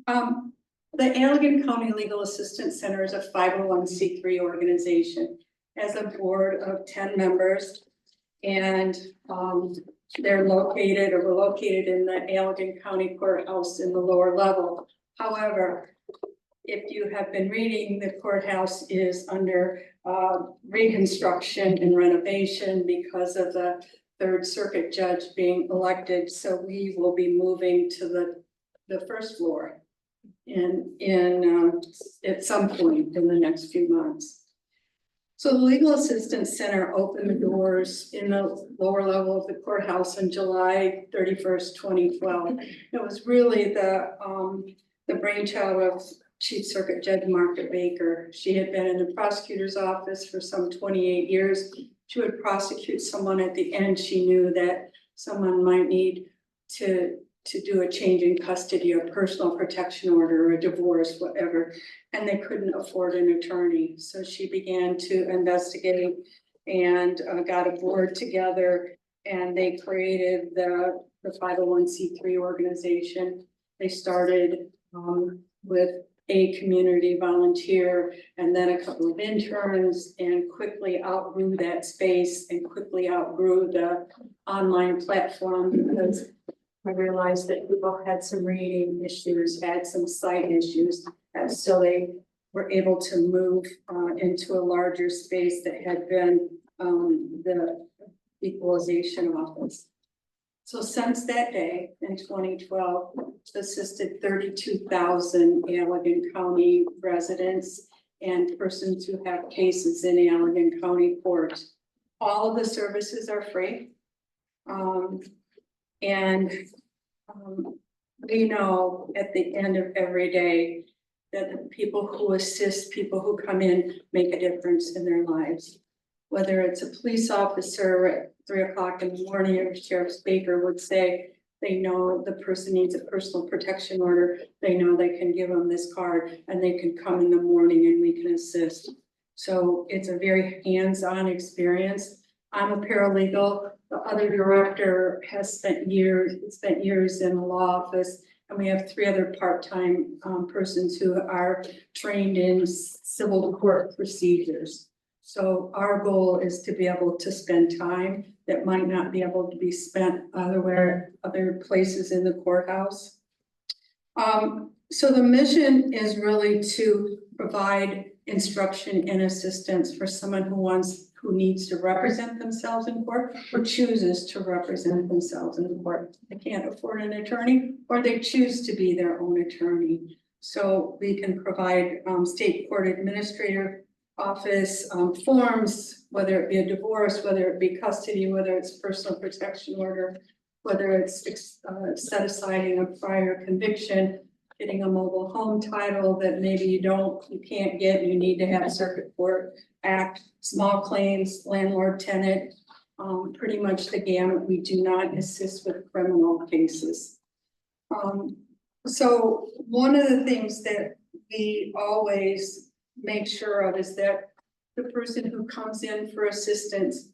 The Allegan County Legal Assistance Center is a 501c3 organization, has a board of 10 members, and they're located or were located in the Allegan County Courthouse in the lower level. However, if you have been reading, the courthouse is under reconstruction and renovation because of the Third Circuit judge being elected. So we will be moving to the first floor at some point in the next few months. So the Legal Assistance Center opened the doors in the lower level of the courthouse on July 31st, 2012. It was really the brainchild of Chief Circuit Judge Margaret Baker. She had been in the prosecutor's office for some 28 years. She would prosecute someone at the end. She knew that someone might need to do a change in custody or personal protection order or a divorce, whatever, and they couldn't afford an attorney. So she began to investigate and got a board together, and they created the 501c3 organization. They started with a community volunteer and then a couple of interns, and quickly outgrew that space and quickly outgrew the online platform because I realized that people had some reading issues, had some sight issues, and so they were able to move into a larger space that had been the equalization office. So since that day in 2012, assisted 32,000 Allegan County residents and persons who have cases in Allegan County Court. All of the services are free. We know at the end of every day that the people who assist people who come in make a difference in their lives. Whether it's a police officer at 3 o'clock in the morning, or Sheriff Baker would say, they know the person needs a personal protection order. They know they can give them this card and they can come in the morning and we can assist. So it's a very hands-on experience. I'm a paralegal. The other director has spent years in the law office, and we have 3 other part-time persons who are trained in civil court procedures. So our goal is to be able to spend time that might not be able to be spent other places in the courthouse. So the mission is really to provide instruction and assistance for someone who needs to represent themselves in court or chooses to represent themselves in court. They can't afford an attorney, or they choose to be their own attorney. So we can provide state court administrator office forms, whether it be a divorce, whether it be custody, whether it's personal protection order, whether it's set aside a prior conviction, getting a mobile home title that maybe you can't get, you need to have a circuit court act, small claims, landlord tenant, pretty much the gamut. We do not assist with criminal cases. So one of the things that we always make sure of is that the person who comes in for assistance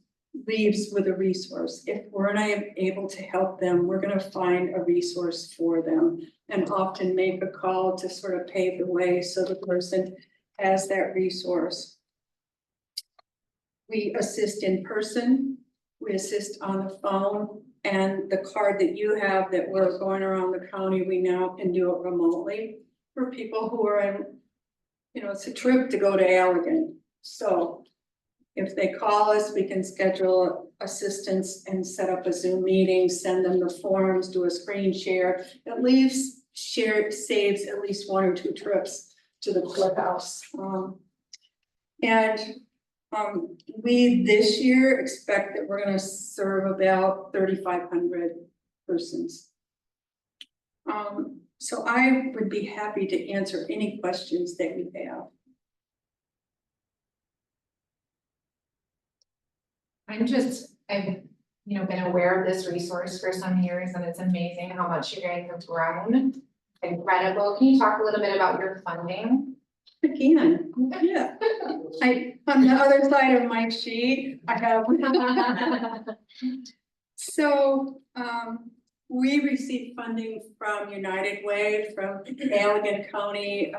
leaves with a resource. If we're not able to help them, we're going to find a resource for them and often make a call to sort of pave the way so the person has that resource. We assist in person, we assist on the phone, and the card that you have that we're going around the county, we now can do it remotely for people who are in, it's a trip to go to Allegan. So if they call us, we can schedule assistance and set up a Zoom meeting, send them the forms, do a screen share. At least saves at least 1 or 2 trips to the courthouse. We this year expect that we're going to serve about 3,500 persons. So I would be happy to answer any questions that you have. I've been aware of this resource for some years, and it's amazing how much you guys have grown. Incredible. Can you talk a little bit about your funding? Again, yeah. On the other side of my sheet, I have. So We received funding from United Way, from Allegan County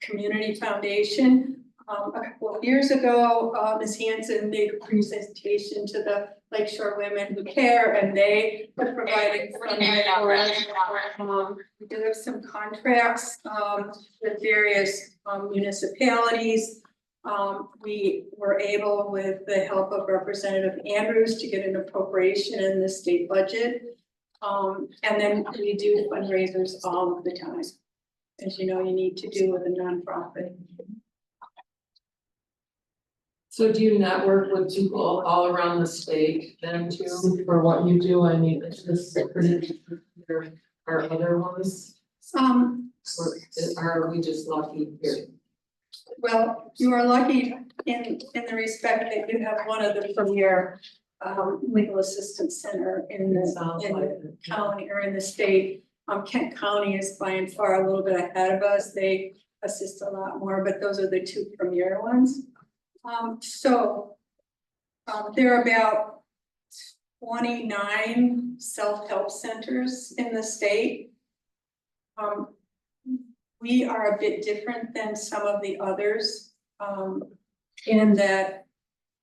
Community Foundation. A couple of years ago, Ms. Hanson made a presentation to the Lakeshore Women Who Care, and they were providing funding for us. We do have some contracts with various municipalities. We were able, with the help of Representative Andrews, to get an appropriation in the state budget. And then we do fundraisers all of the time. As you know, you need to do with a nonprofit. So do you network with people all around the state then too, for what you do? I mean, it's just pretty, there are other ones, or are we just lucky here? Well, you are lucky in the respect that you have one of the premier legal assistance center in Sounds like the it. county or in the state. Kent County is by and far a little bit ahead of us. They assist a lot more, but those are the two premier ones. There are about 29 self-help centers in the state. We are a bit different than some of the others, in that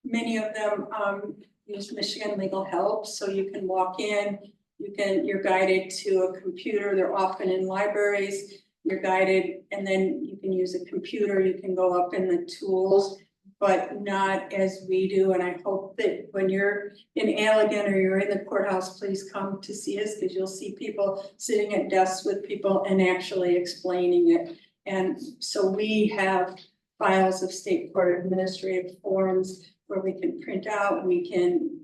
many of them use Michigan Legal Help, so you can walk in, you're guided to a computer. They're often in libraries. You're guided, and then you can use a computer. You can go up in the tools, but not as we do. And I hope that when you're in Allegan or you're in the courthouse, please come to see us, because you'll see people sitting at desks with people and actually explaining it. And so we have files of state court administrative forms where we can print out, we can,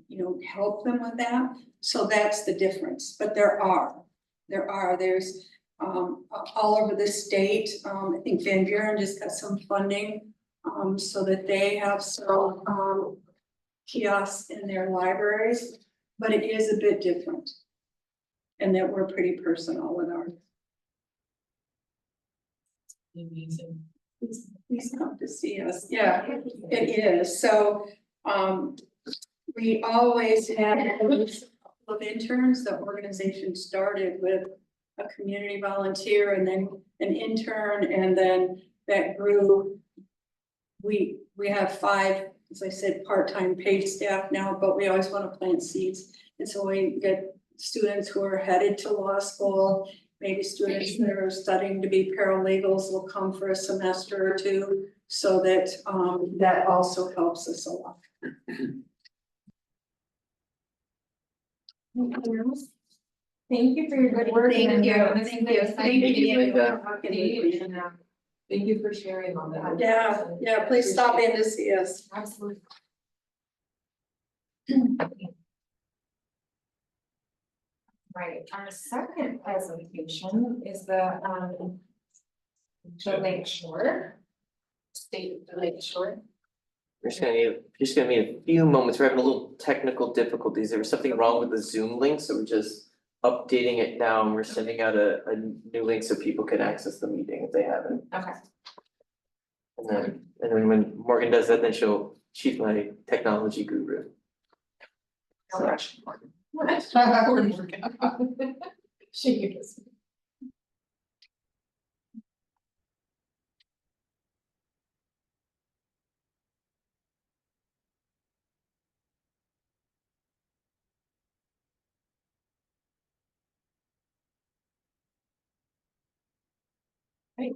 help them with that. So that's the difference, but there's all over the state. I think Van Buren just got some funding so that they have some kiosks in their libraries, but it is a bit different. And that we're pretty personal with ours. Amazing. Please come to see us. Yeah, it is. So we always had a couple of interns. The organization started with a community volunteer and then an intern, and then that grew. We have 5, as I said, part-time paid staff now, but we always want to plant seeds. And so we get students who are headed to law school, maybe students that are studying to be paralegals will come for a semester or two, so that that also helps us a lot. Thank you for your good work. Thank you. Thank you. Thank you. Thank you for sharing all that. Yeah, please stop in to see us. Absolutely. Right, our second presentation is the Lake Shore. State Lake Shore. We're just gonna need a few moments. We're having a little technical difficulties. There was something wrong with the Zoom link, so we're just updating it now. We're sending out a new link so people can access the meeting if they haven't. Okay. And then when Morgan does that, then she's my technology guru. No rush. What? She is. Right.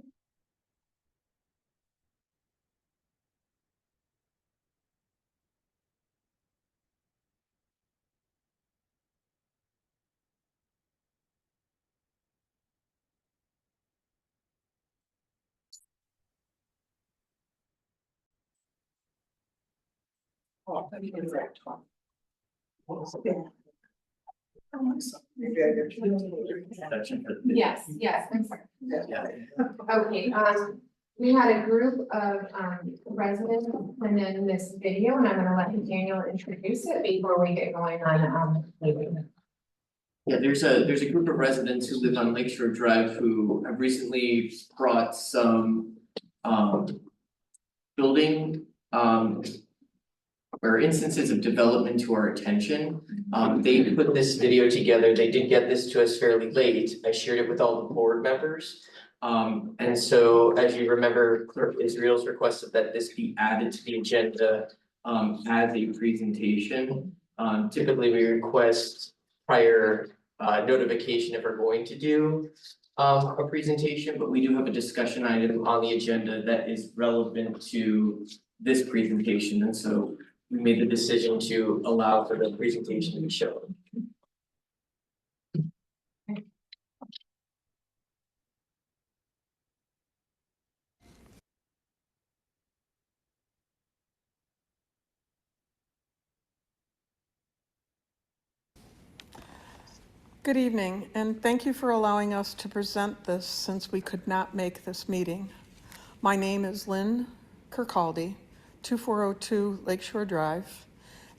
Yes, I'm sorry. Okay, we had a group of residents and then this video, and I'm gonna let Daniel introduce it before we get going on Yeah, there's a group of residents who live on Lakeshore Drive who have recently brought some building or instances of development to our attention. They put this video together, they did get this to us fairly late, I shared it with all the board members. And so as you remember, Clerk Israel's requested that this be added to the agenda as a presentation. Typically we request prior notification if we're going to do a presentation, but we do have a discussion item on the agenda that is relevant to this presentation, and so we made the decision to allow for the presentation to be shown. Good evening, and thank you for allowing us to present this since we could not make this meeting. My name is Lynn Kirkcaldy, 2402 Lakeshore Drive,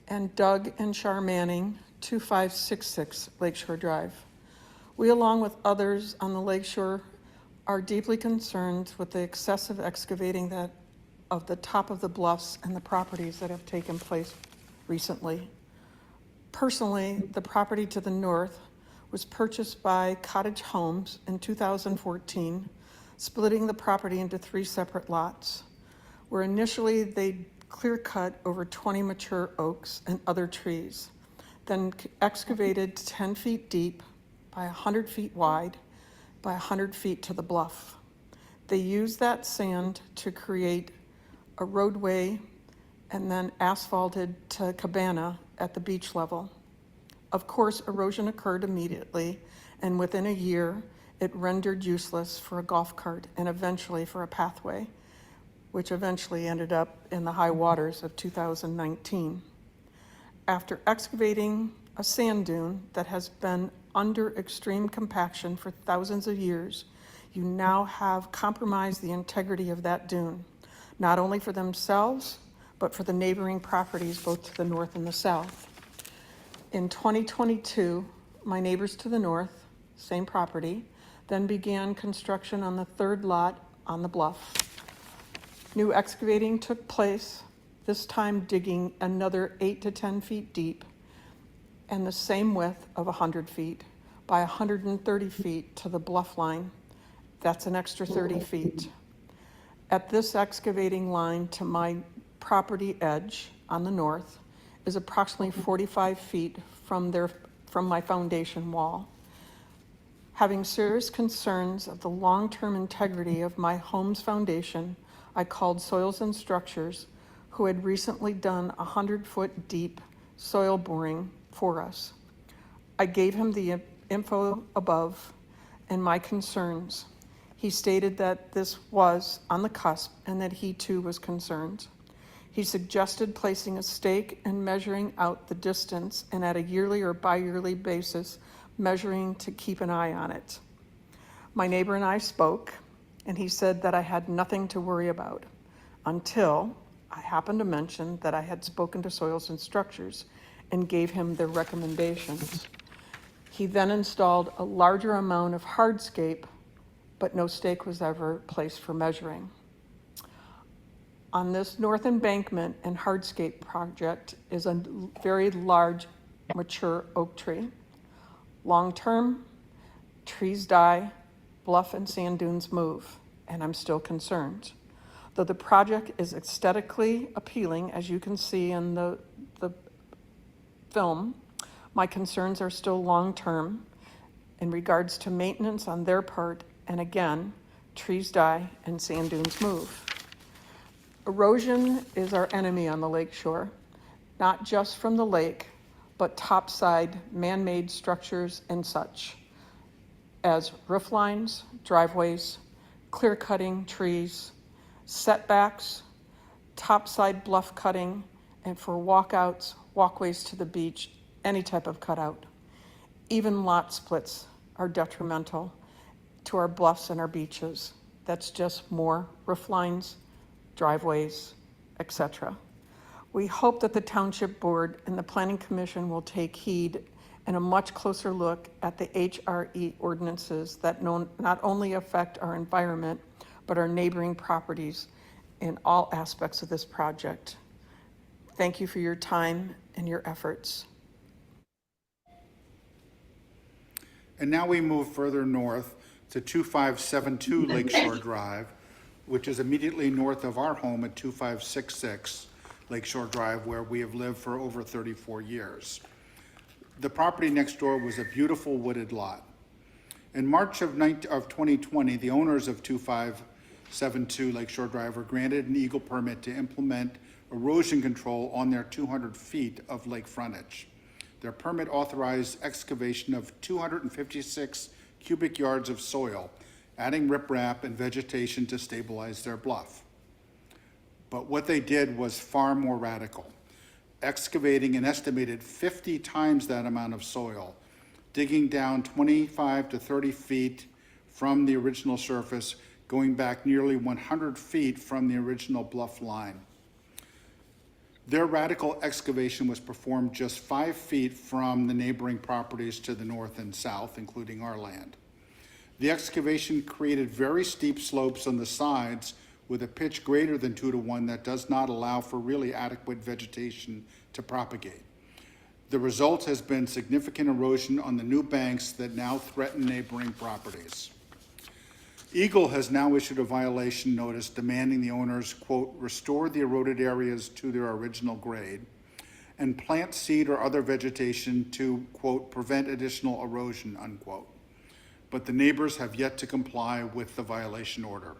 and Doug and Char Manning, 2566 Lakeshore Drive. We, along with others on the Lakeshore, are deeply concerned with the excessive excavating of the top of the bluffs and the properties that have taken place recently. Personally, the property to the north was purchased by Cottage Homes in 2014, splitting the property into 3 separate lots, where initially they clear-cut over 20 mature oaks and other trees, then excavated 10 feet deep by 100 feet wide by 100 feet to the bluff. They used that sand to create a roadway and then asphalted to cabana at the beach level. Of course, erosion occurred immediately, and within a year, it rendered useless for a golf cart and eventually for a pathway, which eventually ended up in the high waters of 2019. After excavating a sand dune that has been under extreme compaction for thousands of years, you now have compromised the integrity of that dune, not only for themselves, but for the neighboring properties both to the north and the south. In 2022, my neighbors to the north, same property, then began construction on the 3rd lot on the bluff. New excavating took place, this time digging another 8 to 10 feet deep and the same width of 100 feet by 130 feet to the bluff line. That's an extra 30 feet. At this excavating line to my property edge on the north is approximately 45 feet from my foundation wall. Having serious concerns of the long-term integrity of my home's foundation, I called Soils and Structures, who had recently done 100-foot deep soil boring for us. I gave him the info above and my concerns. He stated that this was on the cusp and that he too was concerned. He suggested placing a stake and measuring out the distance, and at a yearly or bi-yearly basis, measuring to keep an eye on it. My neighbor and I spoke, and he said that I had nothing to worry about until I happened to mention that I had spoken to Soils and Structures and gave him their recommendations. He then installed a larger amount of hardscape, but no stake was ever placed for measuring. On this north embankment and hardscape project is a very large mature oak tree. Long-term, trees die, bluff and sand dunes move, and I'm still concerned. Though the project is aesthetically appealing, as you can see in the film, my concerns are still long-term in regards to maintenance on their part, and again, trees die and sand dunes move. Erosion is our enemy on the lakeshore, not just from the lake, but topside man-made structures and such, as roof lines, driveways, clear-cutting trees, setbacks, topside bluff cutting, and for walkouts, walkways to the beach, any type of cutout. Even lot splits are detrimental to our bluffs and our beaches. That's just more roof lines, driveways, etc. We hope that the Township Board and the Planning Commission will take heed and a much closer look at the HRE ordinances that not only affect our environment, but our neighboring properties in all aspects of this project. Thank you for your time and your efforts. And now we move further north to 2572 Lakeshore Drive, which is immediately north of our home at 2566 Lakeshore Drive, where we have lived for over 34 years. The property next door was a beautiful wooded lot. In March of 2020, the owners of 2572 Lakeshore Drive were granted an Eagle permit to implement erosion control on their 200 feet of lake frontage. Their permit authorized excavation of 256 cubic yards of soil, adding riprap and vegetation to stabilize their bluff. But what they did was far more radical, excavating an estimated 50 times that amount of soil, digging down 25 to 30 feet from the original surface, going back nearly 100 feet from the original bluff line. Their radical excavation was performed just 5 feet from the neighboring properties to the north and south, including our land. The excavation created very steep slopes on the sides with a pitch greater than 2 to 1 that does not allow for really adequate vegetation to propagate. The result has been significant erosion on the new banks that now threaten neighboring properties. Eagle has now issued a violation notice demanding the owners, quote, restore the eroded areas to their original grade and plant seed or other vegetation to, quote, prevent additional erosion, unquote. But the neighbors have yet to comply with the violation order.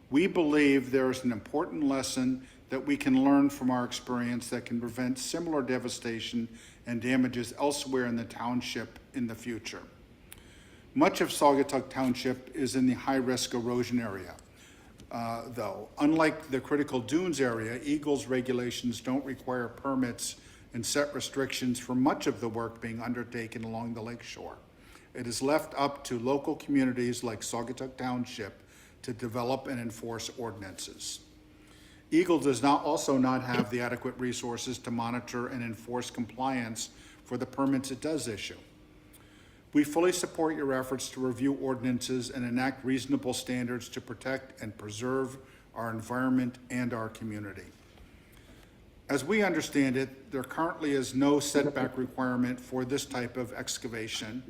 We believe there is an important lesson that we can learn from our experience that can prevent similar devastation and damages elsewhere in the township in the future. Much of Saugatuck Township is in the high-risk erosion area, though. Unlike the critical dunes area, Eagle's regulations don't require permits and set restrictions for much of the work being undertaken along the lakeshore. It is left up to local communities like Saugatuck Township to develop and enforce ordinances. Eagle does also not have the adequate resources to monitor and enforce compliance for the permits it does issue. We fully support your efforts to review ordinances and enact reasonable standards to protect and preserve our environment and our community. As we understand it, there currently is no setback requirement for this type of excavation,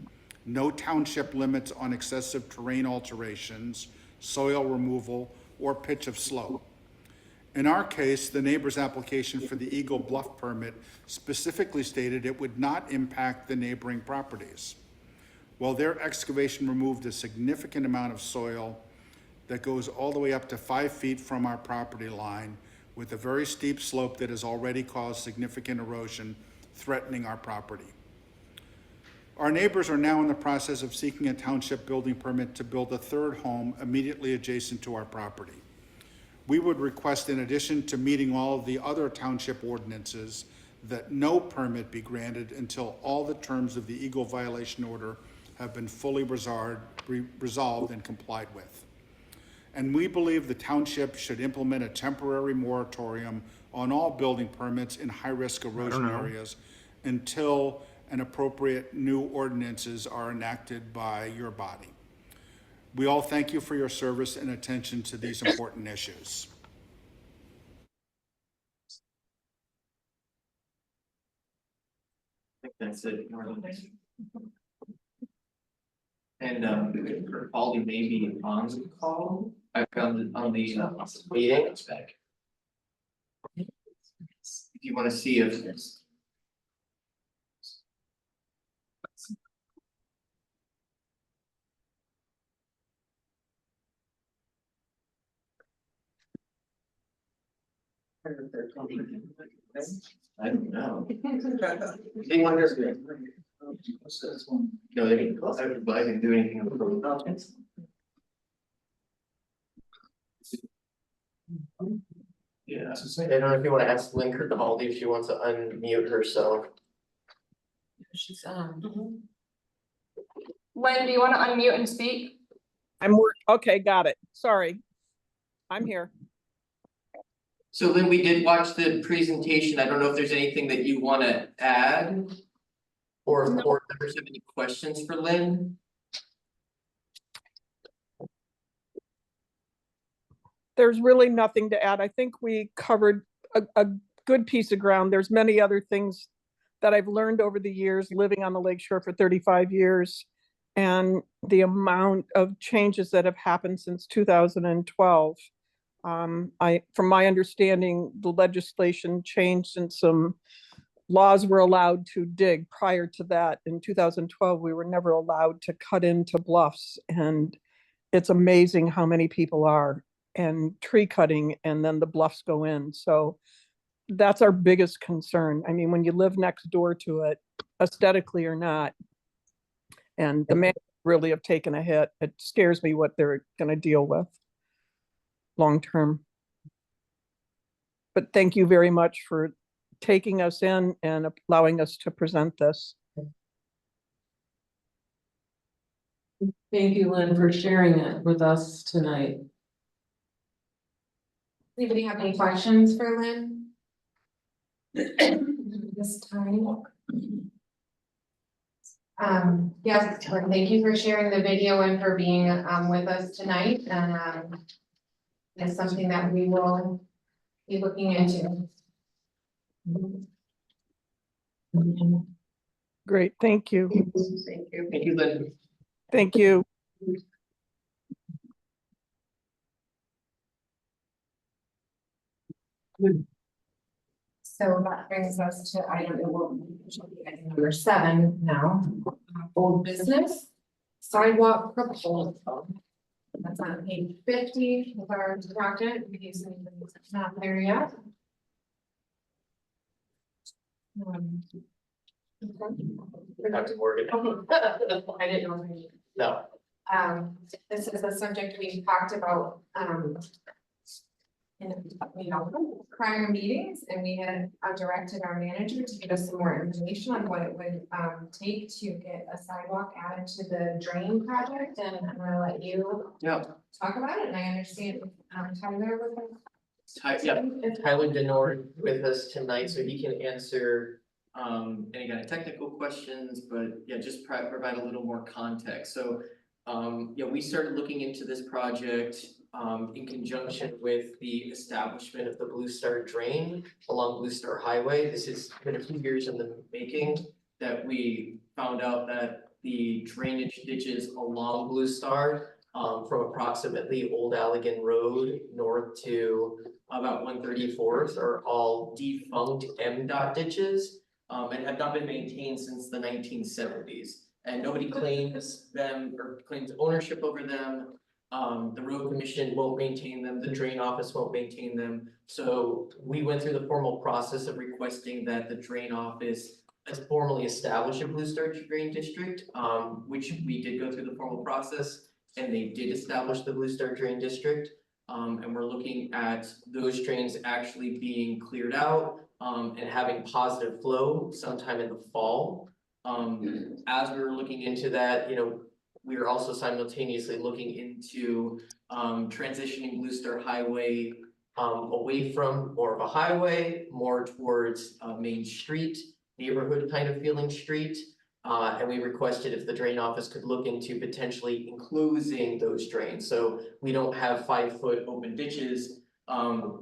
no township limits on excessive terrain alterations, soil removal, or pitch of slope. In our case, the neighbor's application for the Eagle Bluff permit specifically stated it would not impact the neighboring properties. While their excavation removed a significant amount of soil that goes all the way up to 5 feet from our property line with a very steep slope that has already caused significant erosion, threatening our property. Our neighbors are now in the process of seeking a township building permit to build a third home immediately adjacent to our property. We would request, in addition to meeting all of the other township ordinances, that no permit be granted until all the terms of the Eagle violation order have been fully resolved and complied with. And we believe the township should implement a temporary moratorium on all building permits in high-risk erosion areas until an appropriate new ordinances are enacted by your body. We all thank you for your service and attention to these important issues. I think that's it. And Polly may be on the call. I found it on the meeting. It's back. If you want to see if I don't know. Anyone does good. No, they didn't, I didn't do anything. Yeah, I don't know if you want to ask Lynn Kirkcaldy if she wants to unmute herself. She's Lynn, do you want to unmute and speak? Okay, got it. Sorry. I'm here. So Lynn, we did watch the presentation. I don't know if there's anything that you want to add? Or if board members have any questions for Lynn? There's really nothing to add. I think we covered a good piece of ground. There's many other things that I've learned over the years, living on the lakeshore for 35 years. And the amount of changes that have happened since 2012. From my understanding, the legislation changed and some laws were allowed to dig. Prior to that, in 2012, we were never allowed to cut into bluffs. And it's amazing how many people are, and tree cutting, and then the bluffs go in. So that's our biggest concern. I mean, when you live next door to it, aesthetically or not, and the man really have taken a hit. It scares me what they're gonna deal with long term. But thank you very much for taking us in and allowing us to present this. Thank you, Lynn, for sharing it with us tonight. Anybody have any questions for Lynn? This time. Yes, Lynn, thank you for sharing the video and for being with us tonight, and it's something that we will be looking into. Great, thank you. Thank you. Thank you, Lynn. Thank you. So that brings us to item number 7 now. Old business sidewalk proposal. That's on page 50 of our document, in case anybody's not there yet. Dr. Morgan. I didn't know. No. This is a subject we've talked about, in, prior meetings, and we had directed our manager to give us some more information on what it would, take to get a sidewalk added to the drain project, and I'm gonna let you talk about it, and I understand, Tyler was. Tyler Denord with us tonight, so he can answer any kind of technical questions, but yeah, just provide a little more context. So we started looking into this project in conjunction with the establishment of the Blue Star Drain along Blue Star Highway. This has been a few years in the making that we found out that the drainage ditches along Blue Star from approximately Old Allegan Road north to about 134th are all defunct MDOT ditches and have not been maintained since the 1970s. And nobody claims them or claims ownership over them. The road commission won't maintain them, the drain office won't maintain them. So we went through the formal process of requesting that the drain office formally establish a Blue Star Drain District, which we did go through the formal process, and they did establish the Blue Star Drain District. And we're looking at those drains actually being cleared out, and having positive flow sometime in the fall. As we were looking into that, we are also simultaneously looking into transitioning Blue Star Highway away from more of a highway, more towards a main street, neighborhood kind of feeling street. And we requested if the drain office could look into potentially enclosing those drains. So we don't have 5-foot open ditches.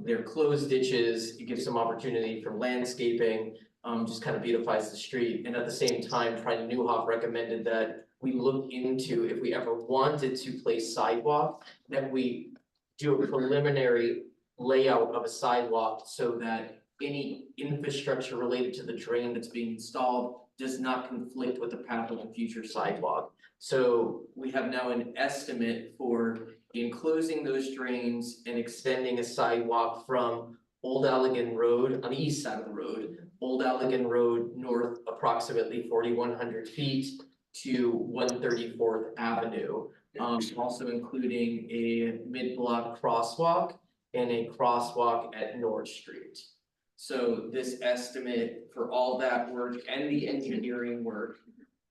They're closed ditches. It gives some opportunity for landscaping, just kind of beautifies the street. And at the same time, Pride Newhoff recommended that we look into, if we ever wanted to place sidewalk, that we do a preliminary layout of a sidewalk so that any infrastructure related to the drain that's being installed does not conflict with the path of a future sidewalk. So we have now an estimate for enclosing those drains and extending a sidewalk from Old Allegan Road on the east side of the road, Old Allegan Road north approximately 4,100 feet to 134th Avenue. Also including a mid-block crosswalk and a crosswalk at North Street. So this estimate for all that work and the engineering work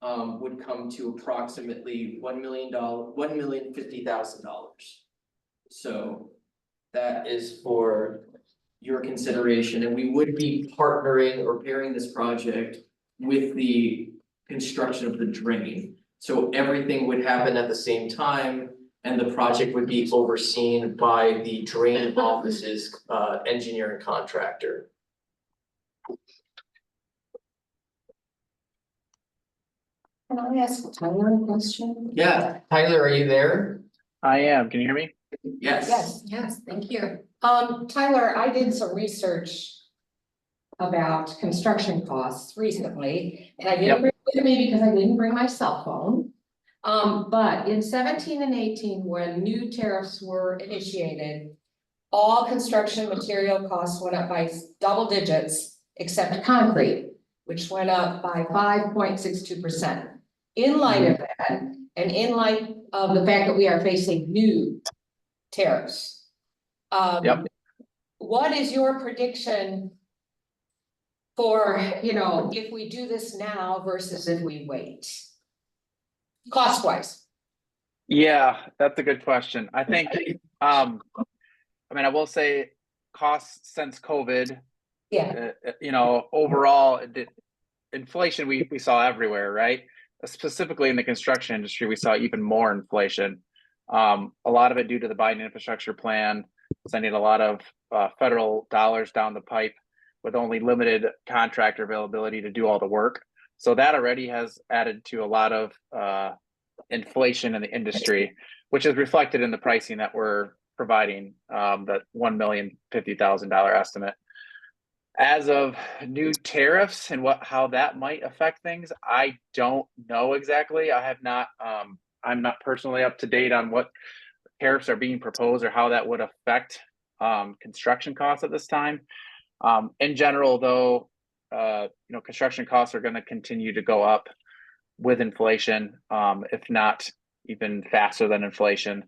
would come to approximately $1,050,000. So that is for your consideration, and we would be partnering or pairing this project with the construction of the drain. So everything would happen at the same time, and the project would be overseen by the drain office's engineering contractor. Can I ask Tyler a question? Yeah, Tyler, are you there? I am. Can you hear me? Yes. Yes, thank you. Tyler, I did some research about construction costs recently, and I didn't bring it with me because I didn't bring my cell phone. But in 17 and 18, when new tariffs were initiated, all construction material costs went up by double digits, except concrete, which went up by 5.62%. In light of that, and in light of the fact that we are facing new tariffs, what is your prediction for, you know, if we do this now versus if we wait? Cost wise. Yeah, that's a good question. I think, I mean, I will say costs since COVID, Yeah. you know, overall, inflation we saw everywhere, right? Specifically in the construction industry, we saw even more inflation. A lot of it due to the Biden infrastructure plan, sending a lot of federal dollars down the pipe with only limited contractor availability to do all the work. So that already has added to a lot of inflation in the industry, which is reflected in the pricing that we're providing, that $1,050,000 estimate. As of new tariffs and how that might affect things, I don't know exactly. I have not, I'm not personally up to date on what tariffs are being proposed or how that would affect construction costs at this time. In general, though, you know, construction costs are going to continue to go up with inflation, if not even faster than inflation.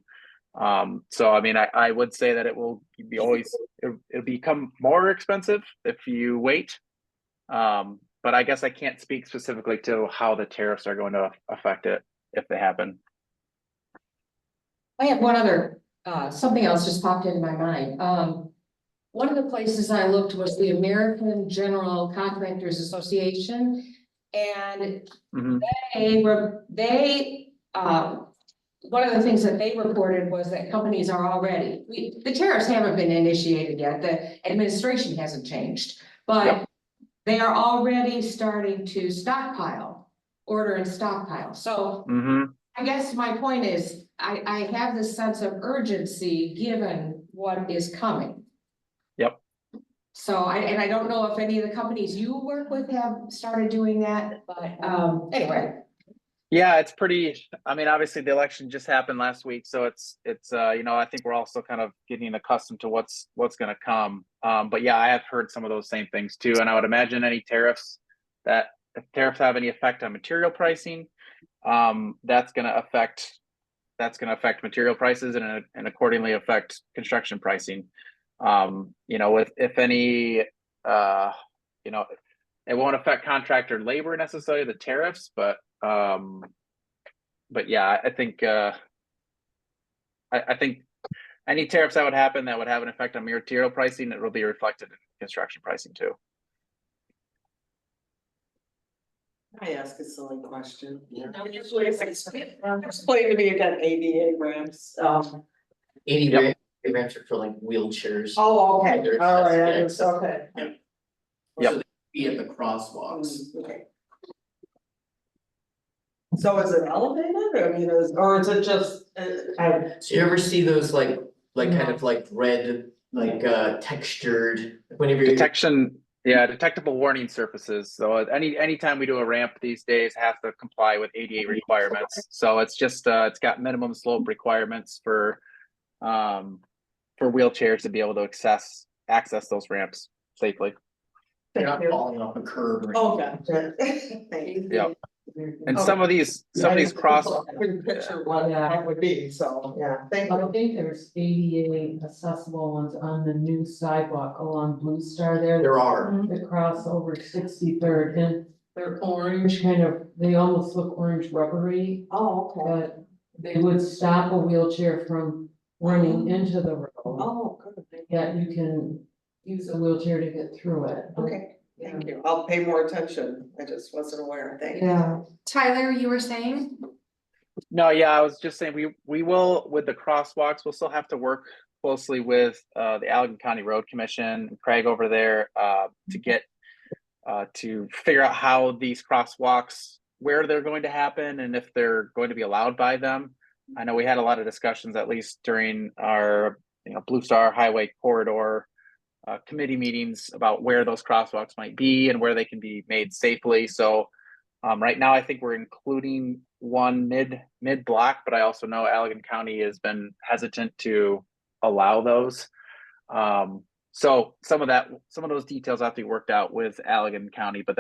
So I mean, I would say that it will be it'll become more expensive if you wait. But I guess I can't speak specifically to how the tariffs are going to affect it if they happen. I have one other, something else just popped into my mind. One of the places I looked was the American General Contractors Association. And one of the things that they reported was that companies are already, the tariffs haven't been initiated yet, the administration hasn't changed, but they are already starting to order and stockpile. So I guess my point is, I have this sense of urgency given what is coming. So I don't know if any of the companies you work with have started doing that, but anyway. Yeah, it's pretty, I mean, obviously the election just happened last week, so it's you know, I think we're also kind of getting accustomed to what's going to come. But yeah, I have heard some of those same things too, and I would imagine if tariffs have any effect on material pricing, that's going to affect material prices and accordingly affect construction pricing. You know, if any, you know, it won't affect contractor labor necessarily, the tariffs, but yeah, I think I think any tariffs that would happen that would have an effect on material pricing, it will be reflected in construction pricing too. I ask a silly question. Explain to me again, ADA ramps. ADA ramps are for like wheelchairs. Oh, okay, There's all right, access. okay. Yep. So they be at the crosswalks. Okay. So is it elevated? I mean, or is it just? So you ever see those like kind of like red, like textured, whenever you're Detectable warning surfaces. So anytime we do a ramp these days, it has to comply with ADA requirements. So it's just it's got minimum slope requirements for wheelchairs to be able to access those ramps safely. They're not falling off a curb or Oh, gotcha. Thank you. Yep. And some of these cross. I couldn't picture what that would be, so, yeah, thank I you. think there's ADA accessible ones on the new sidewalk along Blue Star there. There are. That cross over 63rd, and they're orange, they almost look orange rubbery, Oh, okay. but they would stop a wheelchair from running into the road. Oh, good. Yet you can use a wheelchair to get through it. Okay, thank you. I'll pay more attention. I just wasn't aware. Thank you. Yeah. Tyler, you were saying? No, yeah, I was just saying we will, with the crosswalks, we'll still have to work closely with the Allegan County Road Commission and Craig over there to get to figure out how these crosswalks, where they're going to happen and if they're going to be allowed by them. I know we had a lot of discussions, at least during our, Blue Star Highway Corridor committee meetings, about where those crosswalks might be and where they can be made safely. So right now, I think we're including one mid block, but I also know Allegan County has been hesitant to allow those. So some of those details have to be worked out with Allegan County, but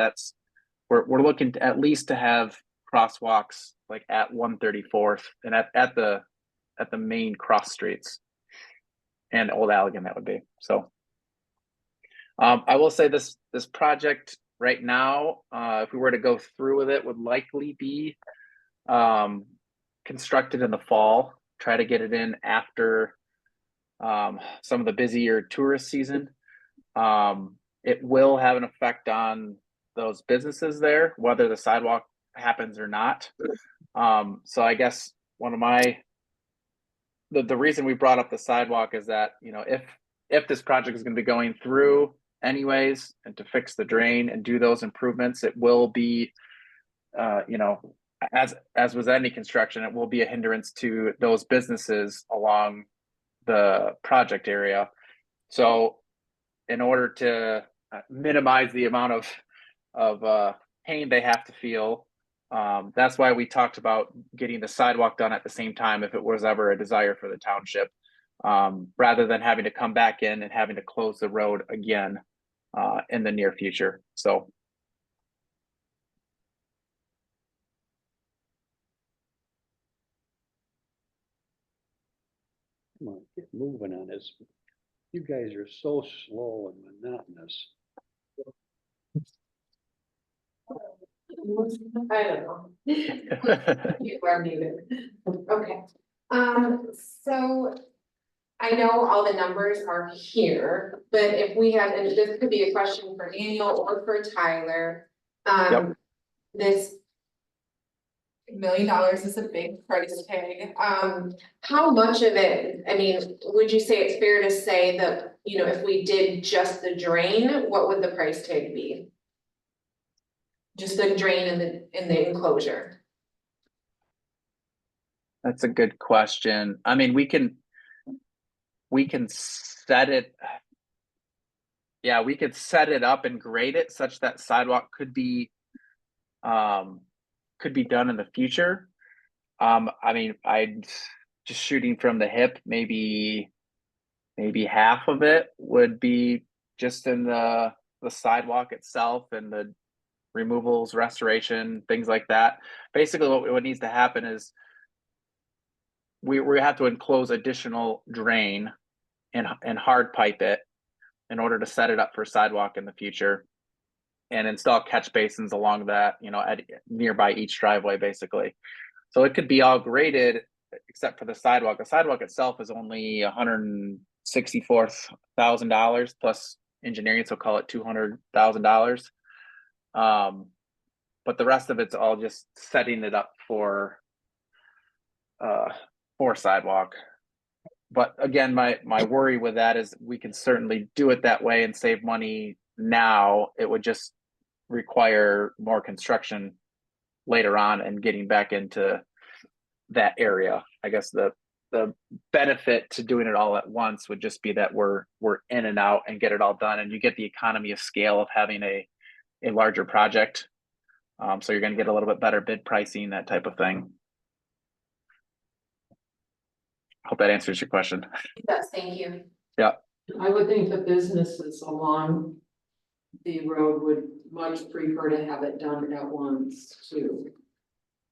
we're looking to at least to have crosswalks like at 134th and at the main cross streets, and Old Allegan, that would be. So I will say this project right now, if we were to go through with it, would likely be constructed in the fall. Try to get it in after some of the busier tourist season. It will have an effect on those businesses there, whether the sidewalk happens or not. So I guess one of the reason we brought up the sidewalk is that, if this project is going to be going through anyways, and to fix the drain and do those improvements, it will be, as with any construction, it will be a hindrance to those businesses along the project area. So in order to minimize the amount of pain they have to feel, that's why we talked about getting the sidewalk done at the same time if it was ever a desire for the township, rather than having to come back in and having to close the road again in the near future. So come on, get moving on this. You guys are so slow and monotonous. I don't know. You are muted. Okay. So I know all the numbers are here, but if we had, and this could be a question for Daniel or for Tyler. Yep. This $1 million is a big price tag. How much of it, I mean, would you say it's fair to say that, if we did just the drain, what would the price tag be? Just the drain in the enclosure? That's a good question. I mean, we can set it. Yeah, we could set it up and grade it such that sidewalk could be done in the future. I mean, I'd just shooting from the hip, maybe half of it would be just in the sidewalk itself and the removals, restoration, things like that. Basically, what needs to happen is we have to enclose additional drain and hard pipe it in order to set it up for sidewalk in the future, and install catch basins along that, at nearby each driveway, basically. So it could be all graded except for the sidewalk. The sidewalk itself is only $164,000 plus engineering, so call it $200,000. But the rest of it's all just setting it up for sidewalk. But again, my worry with that is we can certainly do it that way and save money now. It would just require more construction later on and getting back into that area. I guess the benefit to doing it all at once would just be that we're in and out and get it all done, and you get the economy of scale of having a larger project. So you're going to get a little bit better bid pricing, that type of thing. Hope that answers your question. Yes, thank you. Yeah. I would think the businesses along the road would much prefer to have it done at once too.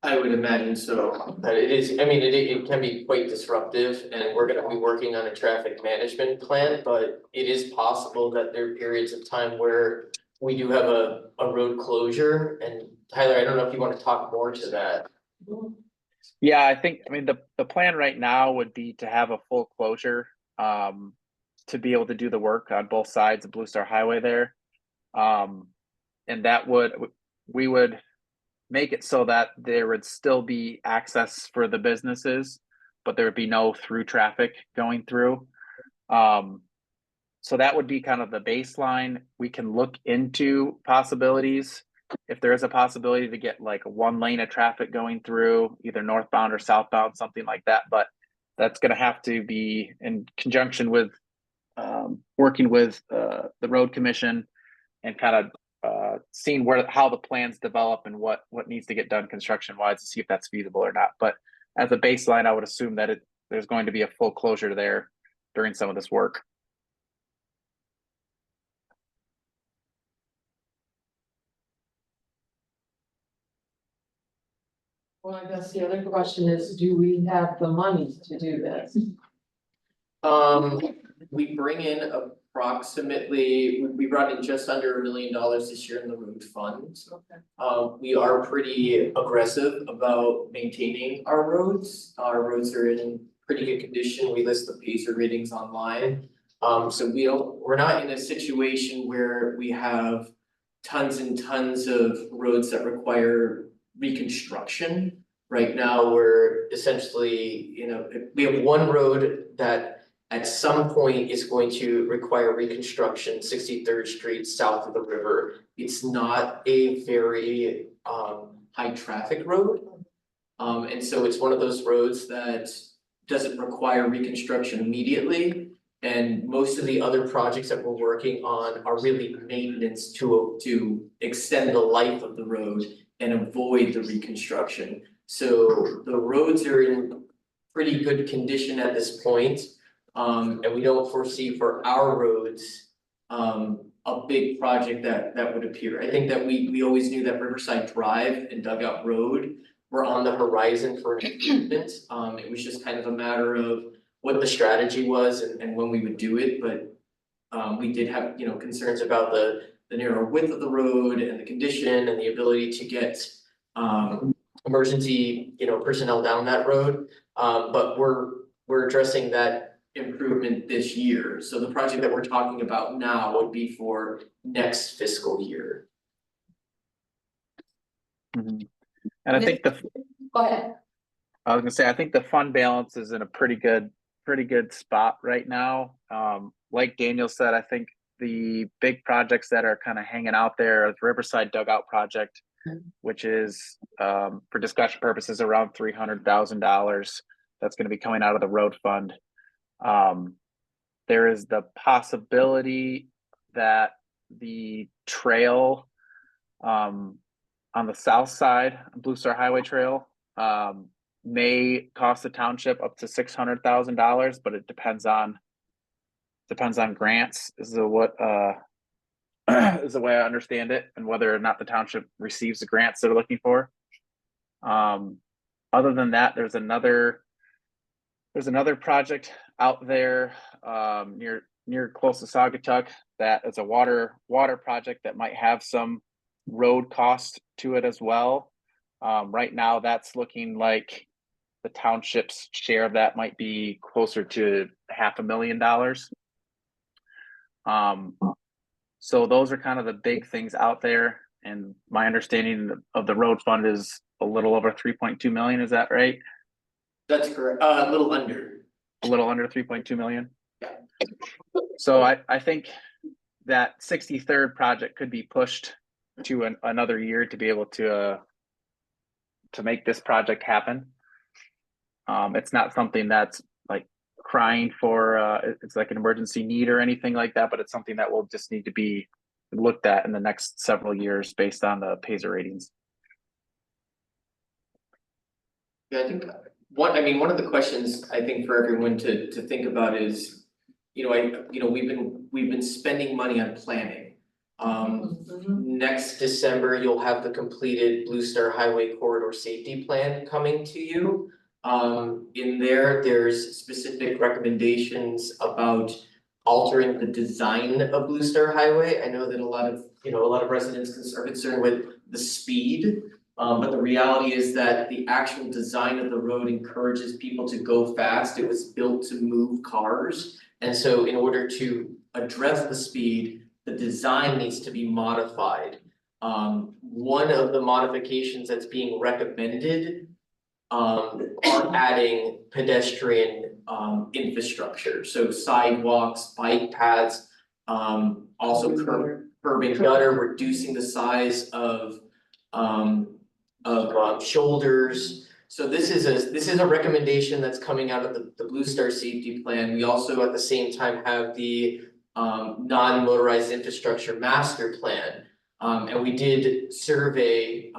I would imagine so, but it is, I mean, it can be quite disruptive, and we're gonna be working on a traffic management plan, but it is possible that there are periods of time where we do have a road closure. And Tyler, I don't know if you wanna talk more to that. Yeah, I mean, the plan right now would be to have a full closure, to be able to do the work on both sides of Blue Star Highway there. And that we would make it so that there would still be access for the businesses, but there would be no through traffic going through. So that would be kind of the baseline. We can look into possibilities. If there is a possibility to get like one lane of traffic going through either northbound or southbound, something like that, but that's gonna have to be in conjunction with working with the road commission and kind of seeing how the plans develop and what needs to get done construction wise to see if that's feasible or not. But as a baseline, I would assume that there's going to be a full closure there during some of this work. Well, I guess the other question is, do we have the money to do this? We bring in approximately, we brought in just under $1 million this year in the road fund. Okay. We are pretty aggressive about maintaining our roads. Our roads are in pretty good condition. We list the Pacer ratings online. So we're not in a situation where we have tons and tons of roads that require reconstruction. Right now, we're essentially, we have one road that at some point is going to require reconstruction, 63rd Street south of the river. It's not a very high traffic road. And so it's one of those roads that doesn't require reconstruction immediately. And most of the other projects that we're working on are really maintenance to extend the life of the road and avoid the reconstruction. So the roads are in pretty good condition at this point. And we don't foresee for our roads, a big project that would appear. I think that we always knew that Riverside Drive and Dugout Road were on the horizon for an improvement. It was just kind of a matter of what the strategy was and when we would do it, but we did have, concerns about the narrow width of the road and the condition and the ability to get emergency, personnel down that road. But we're addressing that improvement this year. So the project that we're talking about now would be for next fiscal year. Mm-hmm. And I think Go ahead. I was gonna say, I think the fund balance is in a pretty good spot right now. Like Daniel said, I think the big projects that are kind of hanging out there are the Riverside Dugout project, which is for discussion purposes around $300,000. That's going to be coming out of the road fund. There is the possibility that the trail on the south side, Blue Star Highway Trail, may cost the township up to $600,000, but it depends on grants is the way I understand it, and whether or not the township receives the grants they're looking for. Other than that, there's another project out there near close to Saugatuck that is a water project that might have some road cost to it as well. Right now, that's looking like the township's share of that might be closer to $500,000. So those are kind of the big things out there. And my understanding of the road fund is a little over 3.2 million. Is that right? That's correct. A little under. A little under 3.2 million. Yeah. So I think that 63rd project could be pushed to another year to be able to make this project happen. It's not something that's like crying for it's like an emergency need or anything like that, but it's something that will just need to be looked at in the next several years based on the Pacer ratings. Yeah, I think one of the questions I think for everyone to think about is, we've been spending money on planning. Next December, you'll have the completed Blue Star Highway Corridor Safety Plan coming to you. In there's specific recommendations about altering the design of Blue Star Highway. I know that a lot of residents are concerned with the speed. But the reality is that the actual design of the road encourages people to go fast. It was built to move cars. And so in order to address the speed, the design needs to be modified. One of the modifications that's being recommended are adding pedestrian infrastructure. So sidewalks, bike paths, Also curb and gutter, reducing the size of shoulders. So this is a recommendation that's coming out of the Blue Star Safety Plan. We also at the same time have the non-motorized infrastructure master plan. And we did survey,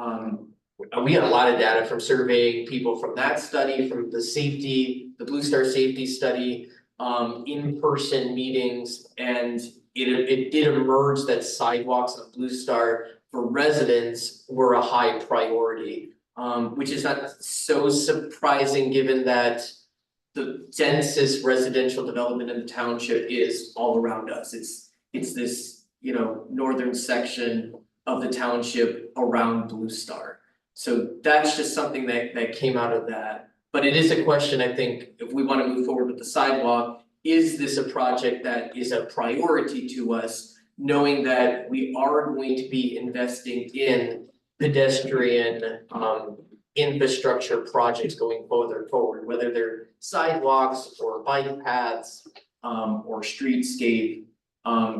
we had a lot of data from surveying people from that study, from the Blue Star Safety Study, in-person meetings, and it did emerge that sidewalks on Blue Star for residents were a high priority. Which is not so surprising given that the densest residential development in the township is all around us. It's this, northern section of the township around Blue Star. So that's just something that came out of that. But it is a question, I think, if we want to move forward with the sidewalk, is this a project that is a priority to us, knowing that we are going to be investing in pedestrian infrastructure projects going forward, whether they're sidewalks or bike paths or streetscape.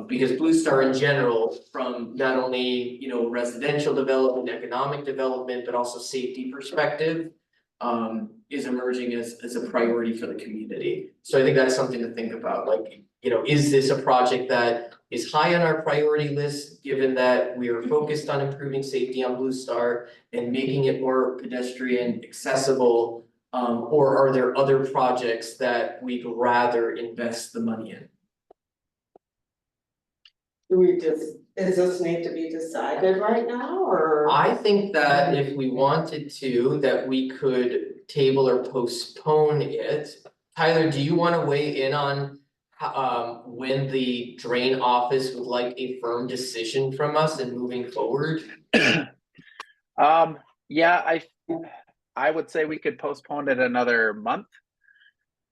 Because Blue Star in general, from not only, residential development, economic development, but also safety perspective, is emerging as a priority for the community. So I think that's something to think about, like, is this a project that is high on our priority list, given that we are focused on improving safety on Blue Star and making it more pedestrian accessible, or are there other projects that we'd rather invest the money in? Does this need to be decided right now, or? I think that if we wanted to, that we could table or postpone it. Tyler, do you wanna weigh in on when the drain office would like a firm decision from us and moving forward? Yeah, I would say we could postpone it another month.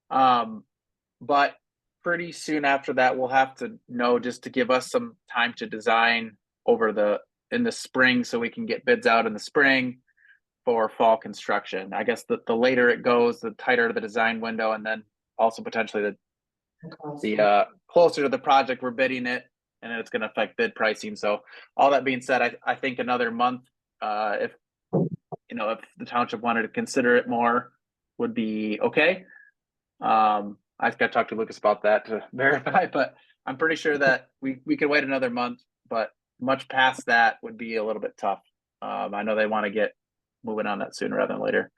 But pretty soon after that, we'll have to know, just to give us some time to design in the spring, so we can get bids out in the spring for fall construction. I guess the later it goes, the tighter the design window, and then also potentially the closer to the project we're bidding it, and it's going to affect bid pricing. So all that being said, I think another month, if the township wanted to consider it more, would be okay. I've got to talk to Lucas about that to verify, but I'm pretty sure that we could wait another month, but much past that would be a little bit tough. I know they want to get moving on that sooner rather than later.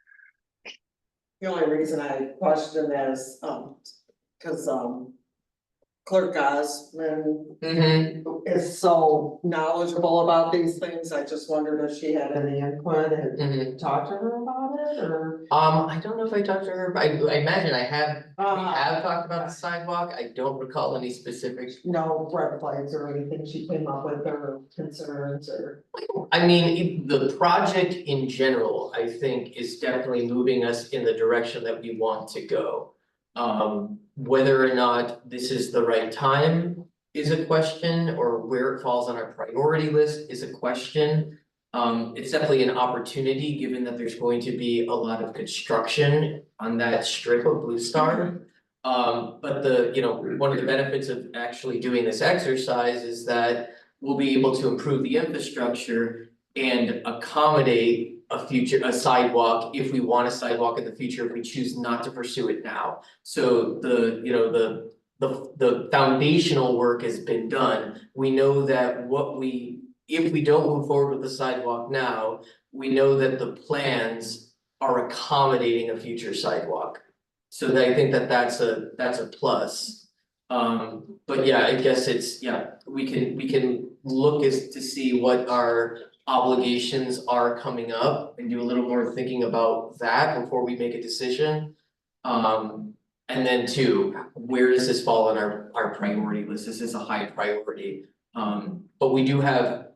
The only reason I question that is, cause Clerk Osmond is so knowledgeable about these things. I just wondered if she had any input and talked to her about it, or? I don't know if I talked to her, but I imagine we have talked about the sidewalk. I don't recall any specifics. No red flags or anything she came up with, or concerns, or? I mean, the project in general, I think, is definitely moving us in the direction that we want to go. Whether or not this is the right time is a question, or where it falls on our priority list is a question. It's definitely an opportunity, given that there's going to be a lot of construction on that strip of Blue Star. But one of the benefits of actually doing this exercise is that we'll be able to improve the infrastructure and accommodate a sidewalk if we want a sidewalk in the future, if we choose not to pursue it now. So the foundational work has been done. We know that if we don't move forward with the sidewalk now, we know that the plans are accommodating a future sidewalk. So I think that's a plus. But yeah, I guess we can look to see what our obligations are coming up and do a little more thinking about that before we make a decision. And then where does this fall on our priority list? This is a high priority. But we do have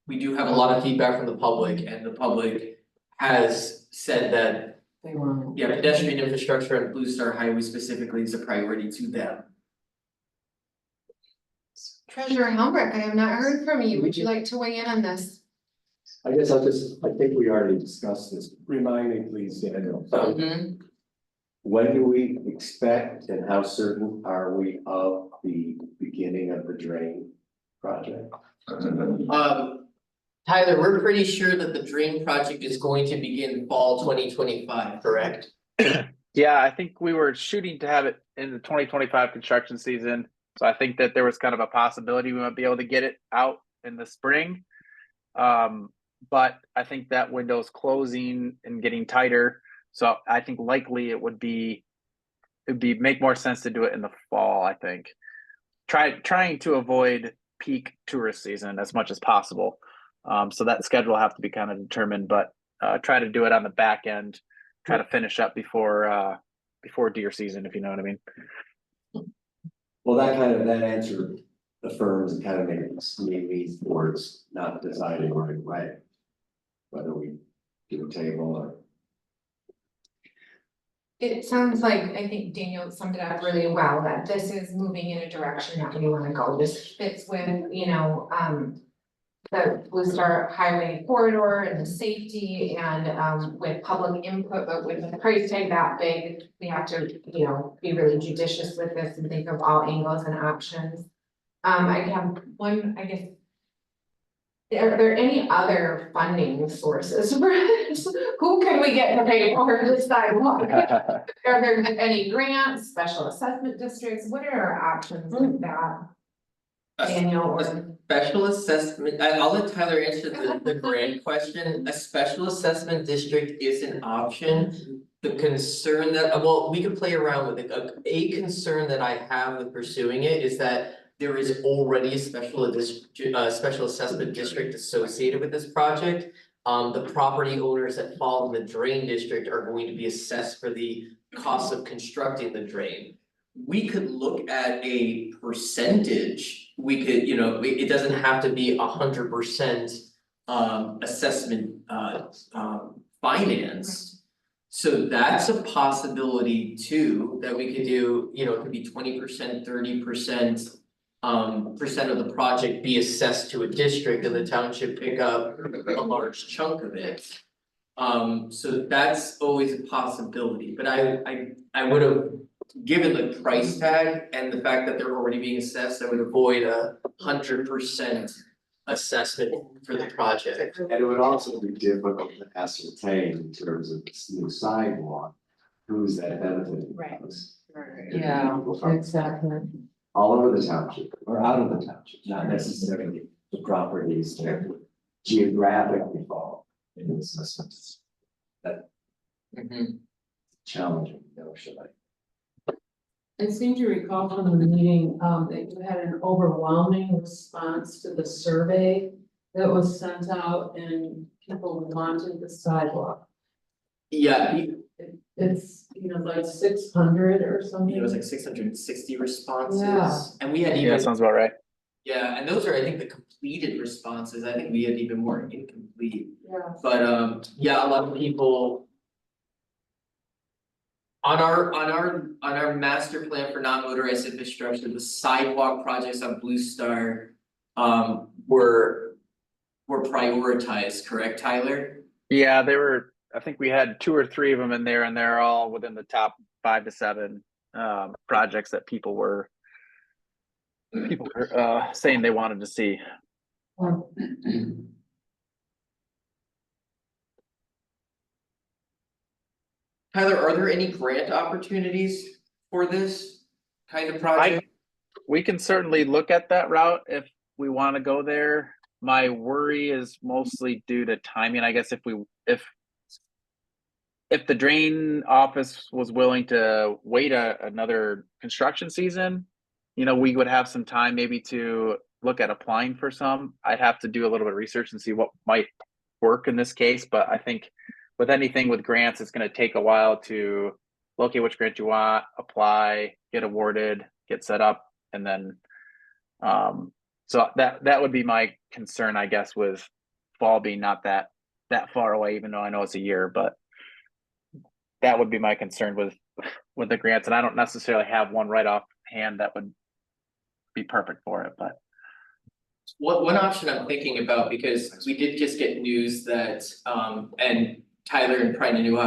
a lot of feedback from the public, and the public has said that pedestrian infrastructure and Blue Star Highway specifically is a priority to them. Treasurer Helmreich, I have not heard from you. Would you like to weigh in on this? I guess I think we already discussed this. Remind me, please, Daniel. When do we expect and how certain are we of the beginning of the drain project? Tyler, we're pretty sure that the drain project is going to begin fall 2025, correct? Yeah, I think we were shooting to have it in the 2025 construction season. So I think that there was kind of a possibility we might be able to get it out in the spring. But I think that window's closing and getting tighter. So I think likely it'd make more sense to do it in the fall, I think. Trying to avoid peak tourist season as much as possible. So that schedule will have to be kind of determined, but try to do it on the back end, try to finish up before deer season, if you know what I mean. Well, that answer affirms and kind of makes me lean towards not deciding right away. Whether we do a table or. It sounds like, I think Daniel summed it up really well, that this is moving in a direction that we wanna go. This fits with, the Blue Star Highway corridor and the safety and, with public input, but with the price tag that big, we have to, be really judicious with this and think of all angles and options. I have one, I guess. Are there any other funding sources for this? Who can we get to pay for this sidewalk? Are there any grants, special assessment districts? What are our options with that? Daniel or? Special assessment, I'll let Tyler answer the grant question. A special assessment district is an option. The concern that, well, we could play around with it. A concern that I have with pursuing it is that there is already a special assessment district associated with this project. The property owners that fall in the drain district are going to be assessed for the cost of constructing the drain. We could look at a percentage, we could, it doesn't have to be 100% assessment financed. So that's a possibility too, that we could do, it could be 20%, 30%. Percent of the project be assessed to a district and the township pick up a large chunk of it. So that's always a possibility, but I would have, given the price tag and the fact that they're already being assessed, I would avoid 100% assessment for the project. And it would also be difficult to ascertain in terms of this new sidewalk, who's that benefiting? Right. Yeah, exactly. All over the township or out of the township, not necessarily the properties that geographically fall in this system. That challenging notion. I seem to recall from the meeting, that you had an overwhelming response to the survey that was sent out and people wanted the sidewalk. Yeah, It's, like 600 or something. it was like 660 responses. Yeah. And we had Yeah, even, sounds about right. yeah, and those are, I think, the completed responses. I think we had even more incomplete. Yeah. But yeah, a lot of people. On our master plan for non-motorized infrastructure, the sidewalk projects on Blue Star were prioritized, correct, Tyler? Yeah, I think we had 2 or 3 of them in there, and they're all within the top 5 to 7 projects that people were saying they wanted to see. Tyler, are there any grant opportunities for this kind of project? We can certainly look at that route if we want to go there. My worry is mostly due to timing. I guess if the drain office was willing to wait another construction season, we would have some time maybe to look at applying for some. I'd have to do a little bit of research and see what might work in this case, but I think with anything with grants, it's going to take a while to locate which grant you want, apply, get awarded, get set up, and then so that would be my concern, I guess, with fall being not that far away, even though I know it's a year, but that would be my concern with the grants, and I don't necessarily have one right off hand that would be perfect for it, but. One option I'm thinking about, because we did just get news that and Tyler and probably knew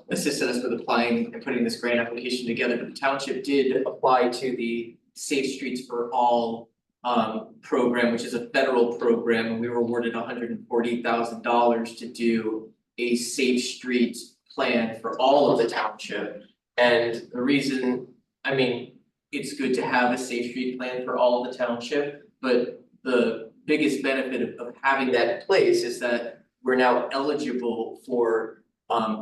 assisted us with applying and putting this grant application together, but the township did apply to the Safe Streets for All program, which is a federal program, and we were awarded $140,000 to do a safe street plan for all of the township. And the reason, I mean, it's good to have a safe street plan for all of the township, but the biggest benefit of having that in place is that we're now eligible for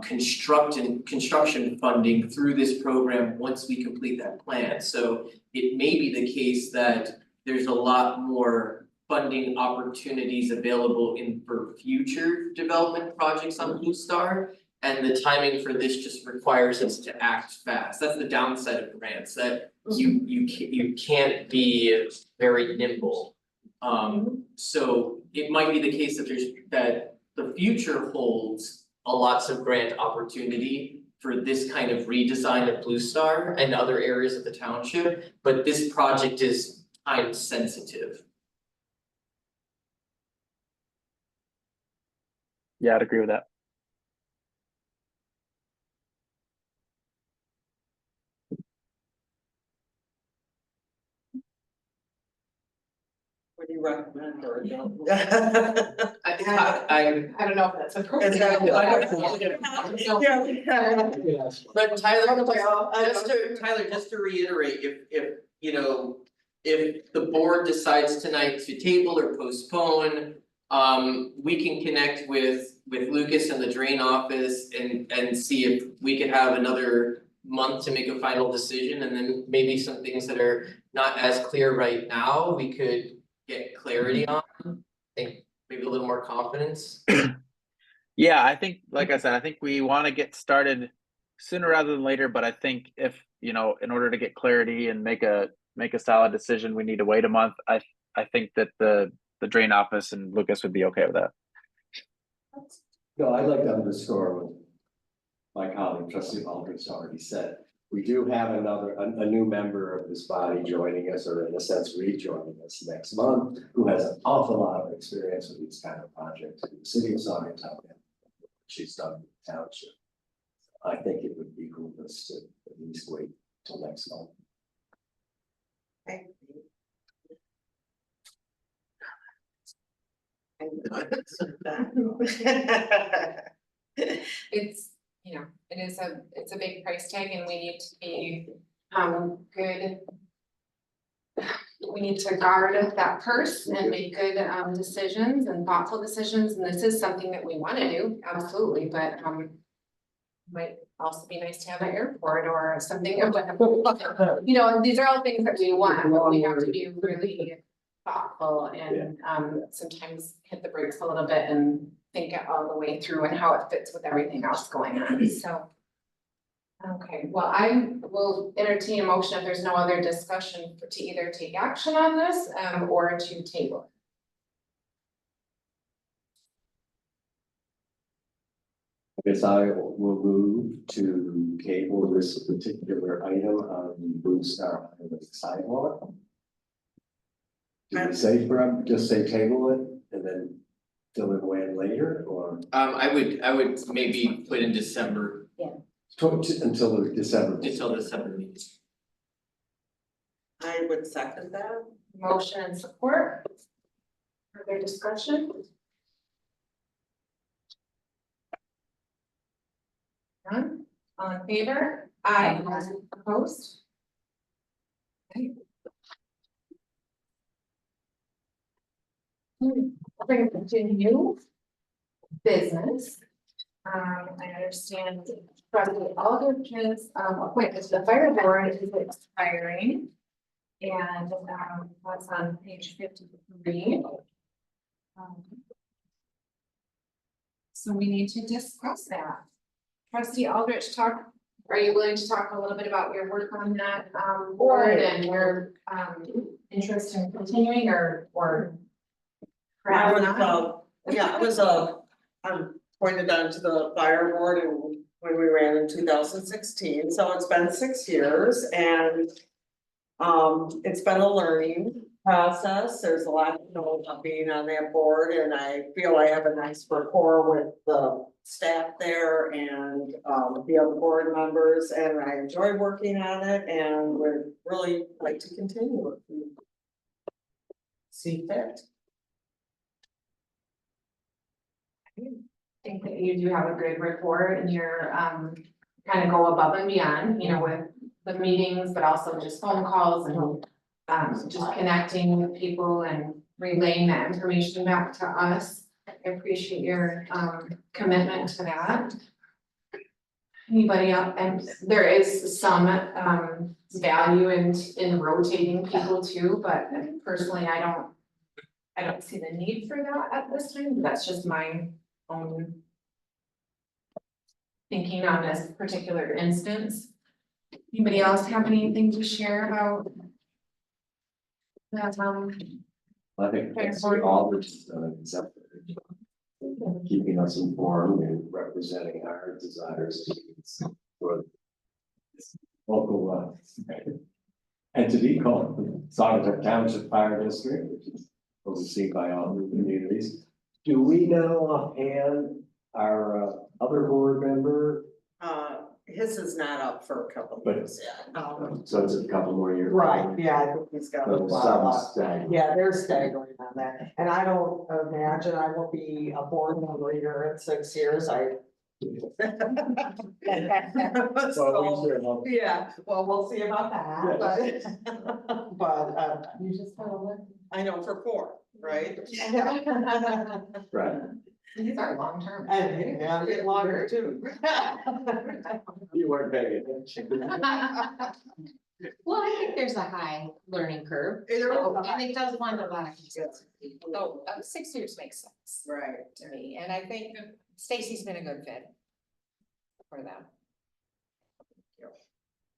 construction funding through this program once we complete that plan. So it may be the case that there's a lot more funding opportunities available for future development projects on Blue Star. And the timing for this just requires us to act fast. That's the downside of grants, that you can't be very nimble. So it might be the case that the future holds lots of grant opportunity for this kind of redesign of Blue Star and other areas of the township, but this project is time sensitive. Yeah, I'd agree with that. What do you recommend or don't? I don't know if that's appropriate. Is that- Yeah. But Tyler, just to reiterate, if you know, if the board decides tonight to table or postpone, we can connect with Lucas and the drain office and see if we could have another month to make a final decision, and then maybe some things that are not as clear right now, we could get clarity on, I think maybe a little more confidence. Yeah, I think, like I said, I think we want to get started sooner rather than later, but I think if, you know, in order to get clarity and make a solid decision, we need to wait a month. I think that the drain office and Lucas would be okay with that. No, I'd like to underscore what my colleague trustee Aldridge already said. We do have a new member of this body joining us, or in a sense rejoining us next month, who has an awful lot of experience with these kind of projects in the city of Saugatuck. She's done in the township. I think it would behoove us to at least wait till next month. It's, you know, it's a big price tag, and we need to be good. We need to guard that purse and make good decisions and thoughtful decisions, and this is something that we wanna do, absolutely, but might also be nice to have an airport or something, or whatever. You know, these are all things that we want, but we have to be really thoughtful and sometimes hit the brakes a little bit and think it all the way through and how it fits with everything else going on, so. Okay, well, I will entertain a motion if there's no other discussion to either take action on this or to table I guess I will move to table this particular item on the Blue Star Highway sidewalk. Do we say just say table it and then fill it away later, or? I would maybe put in December. Until the December. Until December meeting. I would second that. it. Motion and support. Further discussion? None, all in favor? Aye. Opposed? Okay. Bring it to new business. I understand President Aldrich's appointment to the fire board is expiring. And that's on page 53. So we need to discuss that. Trustee Aldrich, are you willing to talk a little bit about your work on that board and your interest in continuing or perhaps not? I'm appointed onto the fire board and when we ran in 2016, so it's been 6 years and it's been a learning process. There's a lot to know about being on that board, and I feel I have a nice rapport with the staff there and the other board members, and I enjoy working on it and would really like to continue if you see fit. I think that you do have a good rapport and you're kind of go above and beyond, you know, with the meetings, but also just phone calls and just connecting with people and relaying that information back to us. I appreciate your commitment to that. Anybody else? And there is some value in rotating people too, but personally, I don't see the need for that at this time. That's just my own thinking on this particular instance. Anybody else have anything to share about that? I think that's all which is accepted. Keeping us informed and representing our desires for this local entity called the Saugatuck Township Fire District, which is overseen by all the communities. Do we know offhand our other board member? His is not up for a couple of years yet. So it's a couple more years. Right, yeah, I think he's got a lot left. Staggering. Yeah, they're staggering on that, and I don't imagine I will be a board member here in 6 years, So, yeah, well, we'll see about that, but, You just gotta look. I know for 4, right? Right. These are long term. And a bit longer too. You weren't paying attention. Well, I think there's a high learning curve, and it does want a lot of consistency. So 6 years makes sense Right. to me, and I think Stacy's been a good fit for them.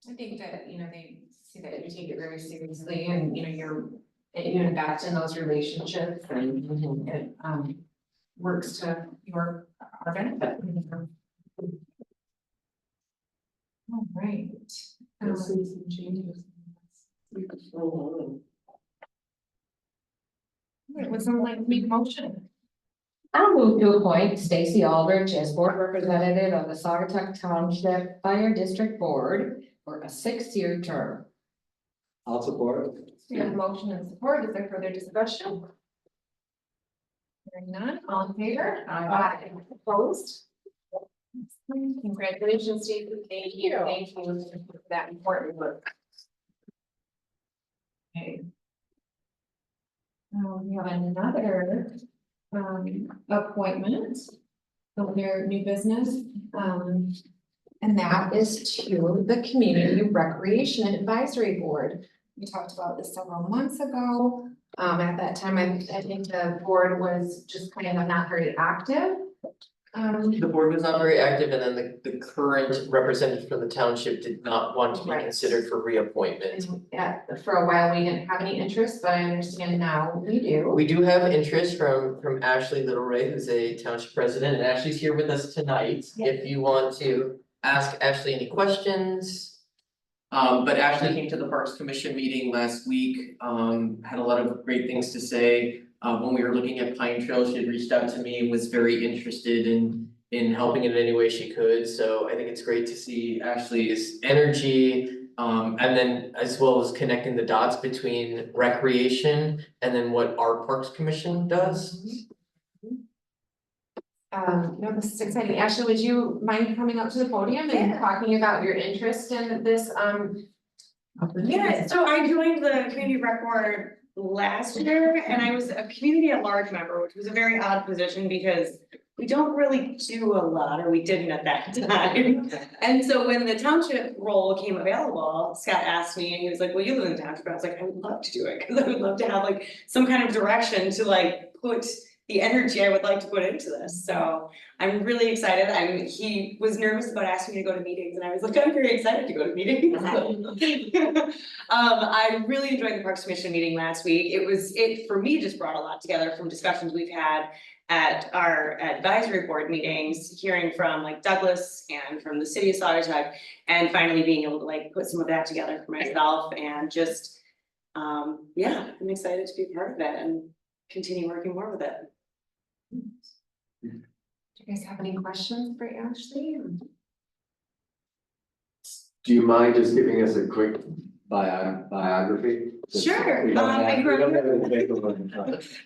I think that, you know, they see that you take it very seriously and, you know, you invest in those relationships and it works to our benefit. All right. I'll see some changes. Would someone like to make a motion? I'll move to appoint Stacy Aldrich as board representative of the Saugatuck Township Fire District Board for a 6-year term. I'll support it. We have a motion and support. Is there further discussion? Hearing none, all in favor? Aye. Opposed? Congratulations, Steve. Thank you. Thank you for that important work. Okay. We have another appointment under new business. And that is to the Community Recreation Advisory Board. We talked about this several months ago. At that time, I think the board was just kind of not very active. The board was not very active, and then the current representative from the township did not want to be Right. considered for reappointment. Yeah, for a while, we didn't have any interest, but I understand now we do. We do have interest from Ashley Little Ray, who's a township president, and Ashley's here with us tonight. Yeah. If you want to ask Ashley any questions. But Ashley came to the Parks Commission meeting last week, had a lot of great things to say. When we were looking at Pine Trail, she had reached out to me and was very interested in helping in any way she could. So I think it's great to see Ashley's energy, and then as well as connecting the dots between recreation and then what our Parks Commission does. No, this is exciting. Ashley, would you mind coming up to the podium and talking about your interest in this, Yeah, so I joined the community rec board last year and I was a community at large member, which was a very odd position because we don't really do a lot, or we didn't at that time. And so when the township role came available, Scott asked me and he was like, well, you live in the township. I was like, I would love to do it because I would love to have like some kind of direction to like put the energy I would like to put into this. So I'm really excited. He was nervous about asking me to go to meetings and I was like, I'm very excited to go to meetings. I really enjoyed the Parks Commission meeting last week. It for me just brought a lot together from discussions we've had at our advisory board meetings, hearing from like Douglas and from the city of Saugatuck, and finally being able to like put some of that together for myself and just yeah, I'm excited to be part of it and continue working more with it. Do you guys have any questions for Ashley? Do you mind just giving us a quick biography? Sure, We don't I have- grew we up- don't have any paperwork in front of us.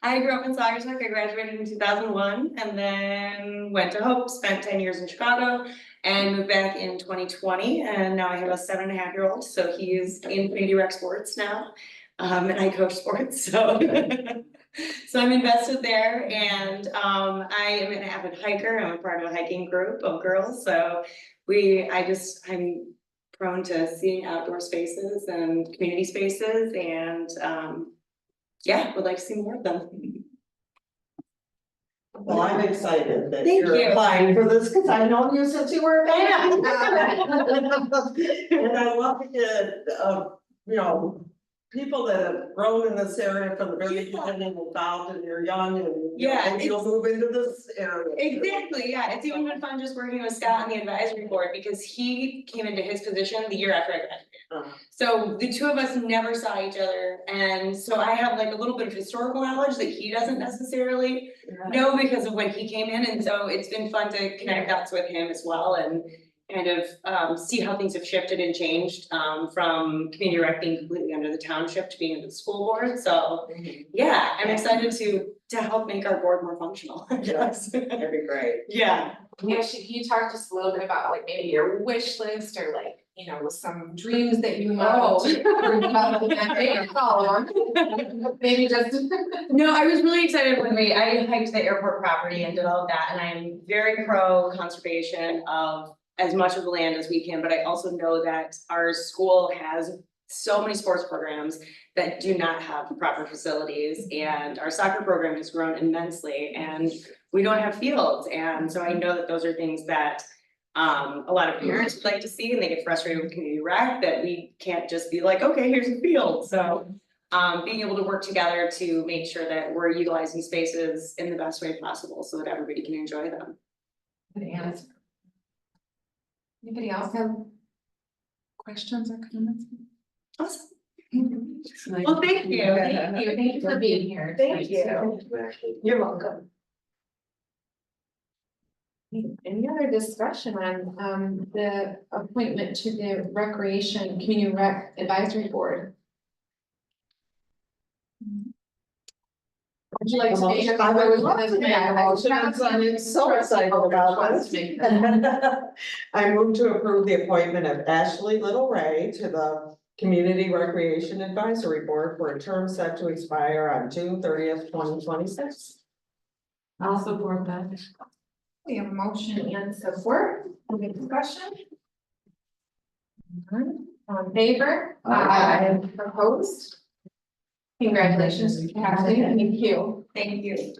I grew up in Saugatuck. I graduated in 2001 and then went to Hope, spent 10 years in Chicago and moved back in 2020. And now I have a 7.5-year-old, so he's in community rec sports now. And I coach sports, so. So I'm invested there and I am an avid hiker. I'm a part of a hiking group of girls, so I'm prone to seeing outdoor spaces and community spaces and yeah, would like to see more of them. Well, I'm excited that Thank you're you. applying for this, because I've known you since you were a band. And I love to get, you know, people that have grown in this area from the very beginning, involved, and you're young and Yeah, and you'll move into this area. Exactly, yeah, it's even been fun just working with Scott on the advisory board because he came into his position the year after I graduated. So the two of us never saw each other, and so I have like a little bit of historical knowledge that he doesn't necessarily know because of when he came in, and so it's been fun to connect dots with him as well and kind of see how things have shifted and changed from community rec being completely under the township to being under the school board, so yeah, I'm excited to help make our board more functional, I guess. That'd be great. Yeah. Actually, can you talk just a little bit about like maybe your wish list or like, you know, some dreams that you have? Oh. Maybe just. No, I was really excited when I hiked the airport property and did all of that, and I'm very pro conservation of as much of the land as we can, but I also know that our school has so many sports programs that do not have proper facilities, and our soccer program has grown immensely, and we don't have fields, and so I know that those are things that a lot of parents would like to see, and they get frustrated with community rec, that we can't just be like, okay, here's a field, so being able to work together to make sure that we're utilizing spaces in the best way possible so that everybody can enjoy them. Good answer. Anybody else have questions or comments? Awesome. Well, thank you. Thank you for being here. Thank you. You're welcome. Any other discussion on the appointment to the Recreation Community Rec Advisory Board? Would you like to make I would love to make a motion, I'm so excited about this. I move to approve the appointment of Ashley Little Ray to the Community Recreation Advisory Board for a term set to expire on June 30th, 2026. I'll support that. We have a motion and support. Any discussion? None. All in favor? Aye. Opposed? Congratulations, Ashley. Thank you. Thank you.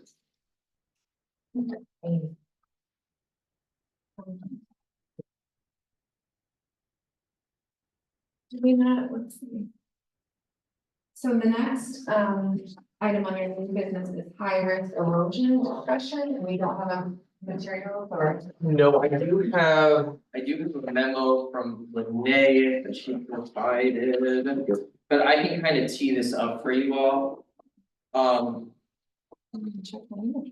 Do we not, let's see. So the next item on your new business is high risk erosion discussion, and we don't have a material or. No, I do have a memo from Lene that she provided, but I can kind of tee this up for you all. Check my email.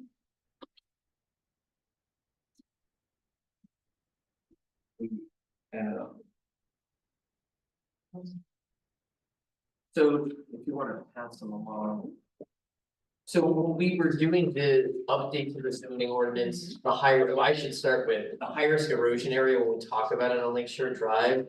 So if you want to pass them along. So when we were doing the update to the zoning ordinance, I should start with the high risk erosion area when we talk about it on Lakeshore Drive.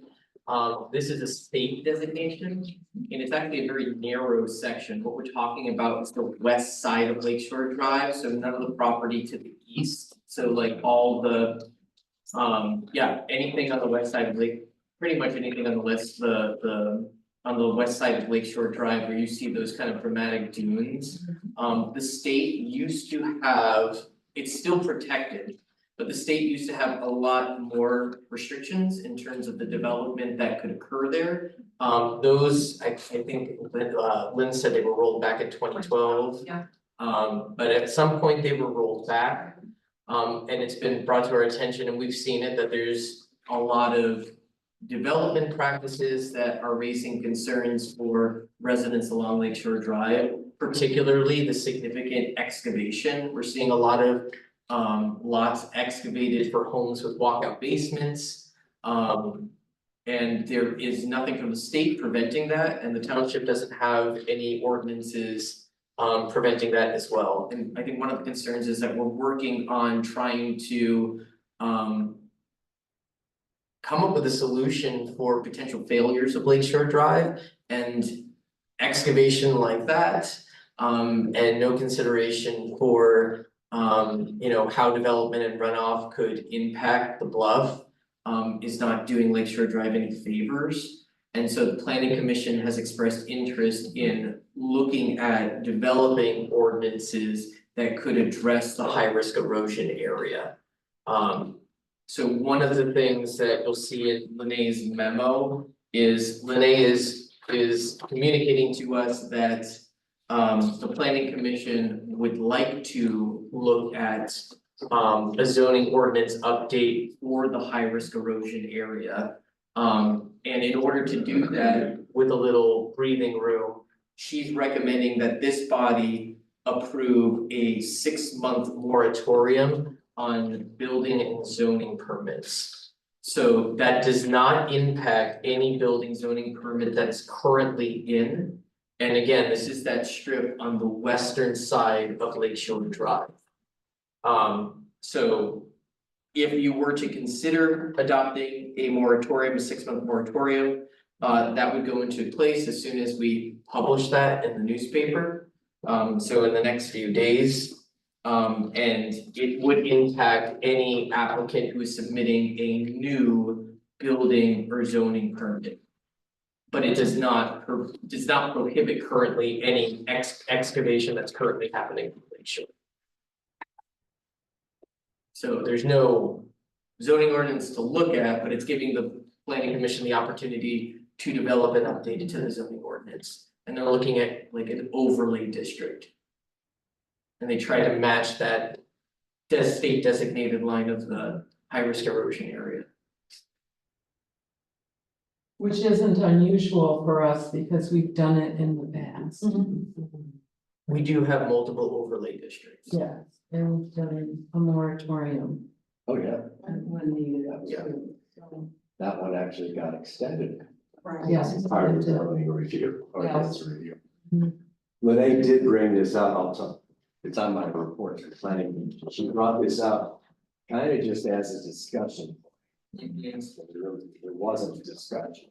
This is a state designation, and it's actually a very narrow section. What we're talking about is the west side of Lakeshore Drive, so none of the property to the east. So like all the, anything on the west side of pretty much anything on the west, on the west side of Lakeshore Drive where you see those kind of dramatic dunes. The state used to have, it's still protected, but the state used to have a lot more restrictions in terms of the development that could occur there. Those, I think, Lynn said they were rolled back in 2012. Yeah. But at some point they were rolled back. And it's been brought to our attention, and we've seen it, that there's a lot of development practices that are raising concerns for residents along Lakeshore Drive, particularly the significant excavation. We're seeing a lot of lots excavated for homes with walkout basements. And there is nothing from the state preventing that, and the township doesn't have any ordinances preventing that as well. And I think one of the concerns is that we're working on trying to come up with a solution for potential failures of Lakeshore Drive, and excavation like that. And no consideration for how development and runoff could impact the bluff is not doing Lakeshore Drive any favors. And so the planning commission has expressed interest in looking at developing ordinances that could address the high risk erosion area. So one of the things that you'll see in Lene's memo is is communicating to us that the planning commission would like to look at a zoning ordinance update for the high risk erosion area. And in order to do that with a little breathing room, she's recommending that this body approve a 6-month moratorium on building and zoning permits. So that does not impact any building zoning permit that's currently in. And again, this is that strip on the western side of Lakeshore Drive. So if you were to consider adopting a moratorium, a 6-month moratorium, that would go into place as soon as we publish that in the newspaper. So in the next few days. And it would impact any applicant who is submitting a new building or zoning permit. But it does not prohibit currently any excavation that's currently happening in Lakeshore. So there's no zoning ordinance to look at, but it's giving the planning commission the opportunity to develop and update it to the zoning ordinance. And they're looking at like an overlay district. And they try to match that state designated line of the high risk erosion area. Which isn't unusual for us because we've done it in the past. We do have multiple overlay districts. Yes, and we've done a moratorium Oh, yeah, when needed. Yeah. that one actually got extended. Yes. As part of the zoning review, or Yes. this review. Mhm. Lene did bring this up also, it's on my report for planning, she brought this up kind of just as a discussion. It wasn't a discussion.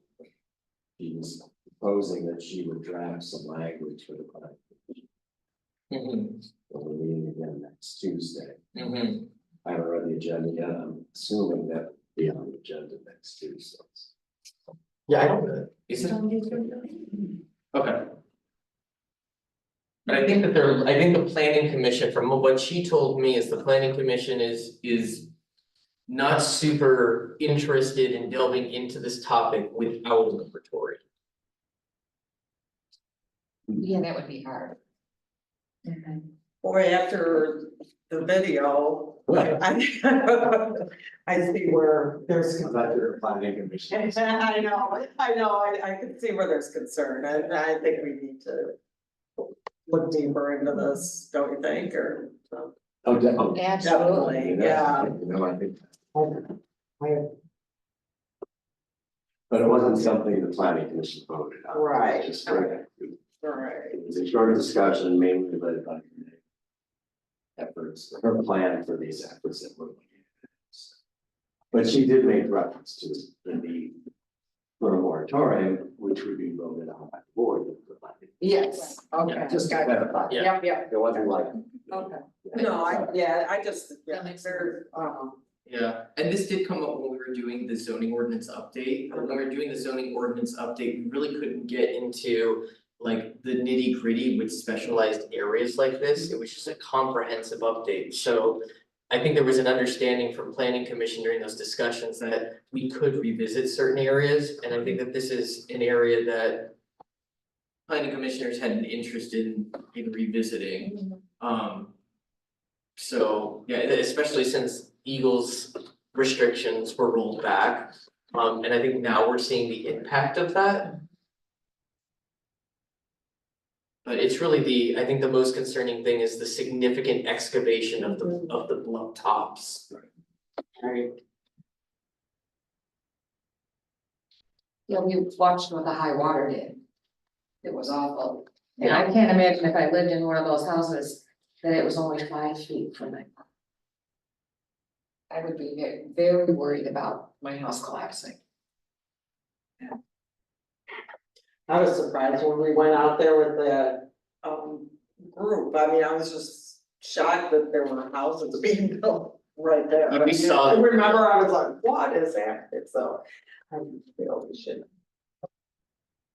She was proposing that she would draft some language for the planning. We're meeting again next Tuesday. I haven't read the agenda yet, I'm assuming that will be on the agenda next Tuesday. Yeah, I don't know. Is it on the agenda? Okay. But I think that I think the planning commission, from what she told me, is the planning commission is not super interested in delving into this topic without a moratorium. Yeah, that would be hard. Boy, after the video, I see where there's. About your planning commission. I know, I can see where there's concern, and I think we need to look deeper into this, don't you think, or? Oh, definitely. Definitely, yeah. You know, I think. But it wasn't something the planning commission voted on. Right. It was just right. Right. It was a short discussion, mainly led by Renee. Efforts, her plan for these efforts that we're looking at. But she did make reference to the need for a moratorium, which would be voted on by the board. Yes, okay. Just to clarify. Yep, yep. It wasn't like. Okay. No, I just, yeah, very, Yeah, and this did come up when we were doing the zoning ordinance update. When we were doing the zoning ordinance update, we really couldn't get into like the nitty gritty with specialized areas like this. It was just a comprehensive update. So I think there was an understanding from planning commission during those discussions that we could revisit certain areas. And I think that this is an area that planning commissioners had an interest in revisiting. So, yeah, especially since Eagles restrictions were rolled back. And I think now we're seeing the impact of that. But it's really I think the most concerning thing is the significant excavation of the bluff tops. Right. Yeah, we watched what the high water did. It was awful. And I can't imagine if I lived in one of those houses that it was only 5 feet from my. I would be very worried about my house collapsing. I was surprised when we went out there with the, group. I mean, I was just shocked that there were houses being built right there. And we saw- I remember I was like, what is happening? So, I feel we should.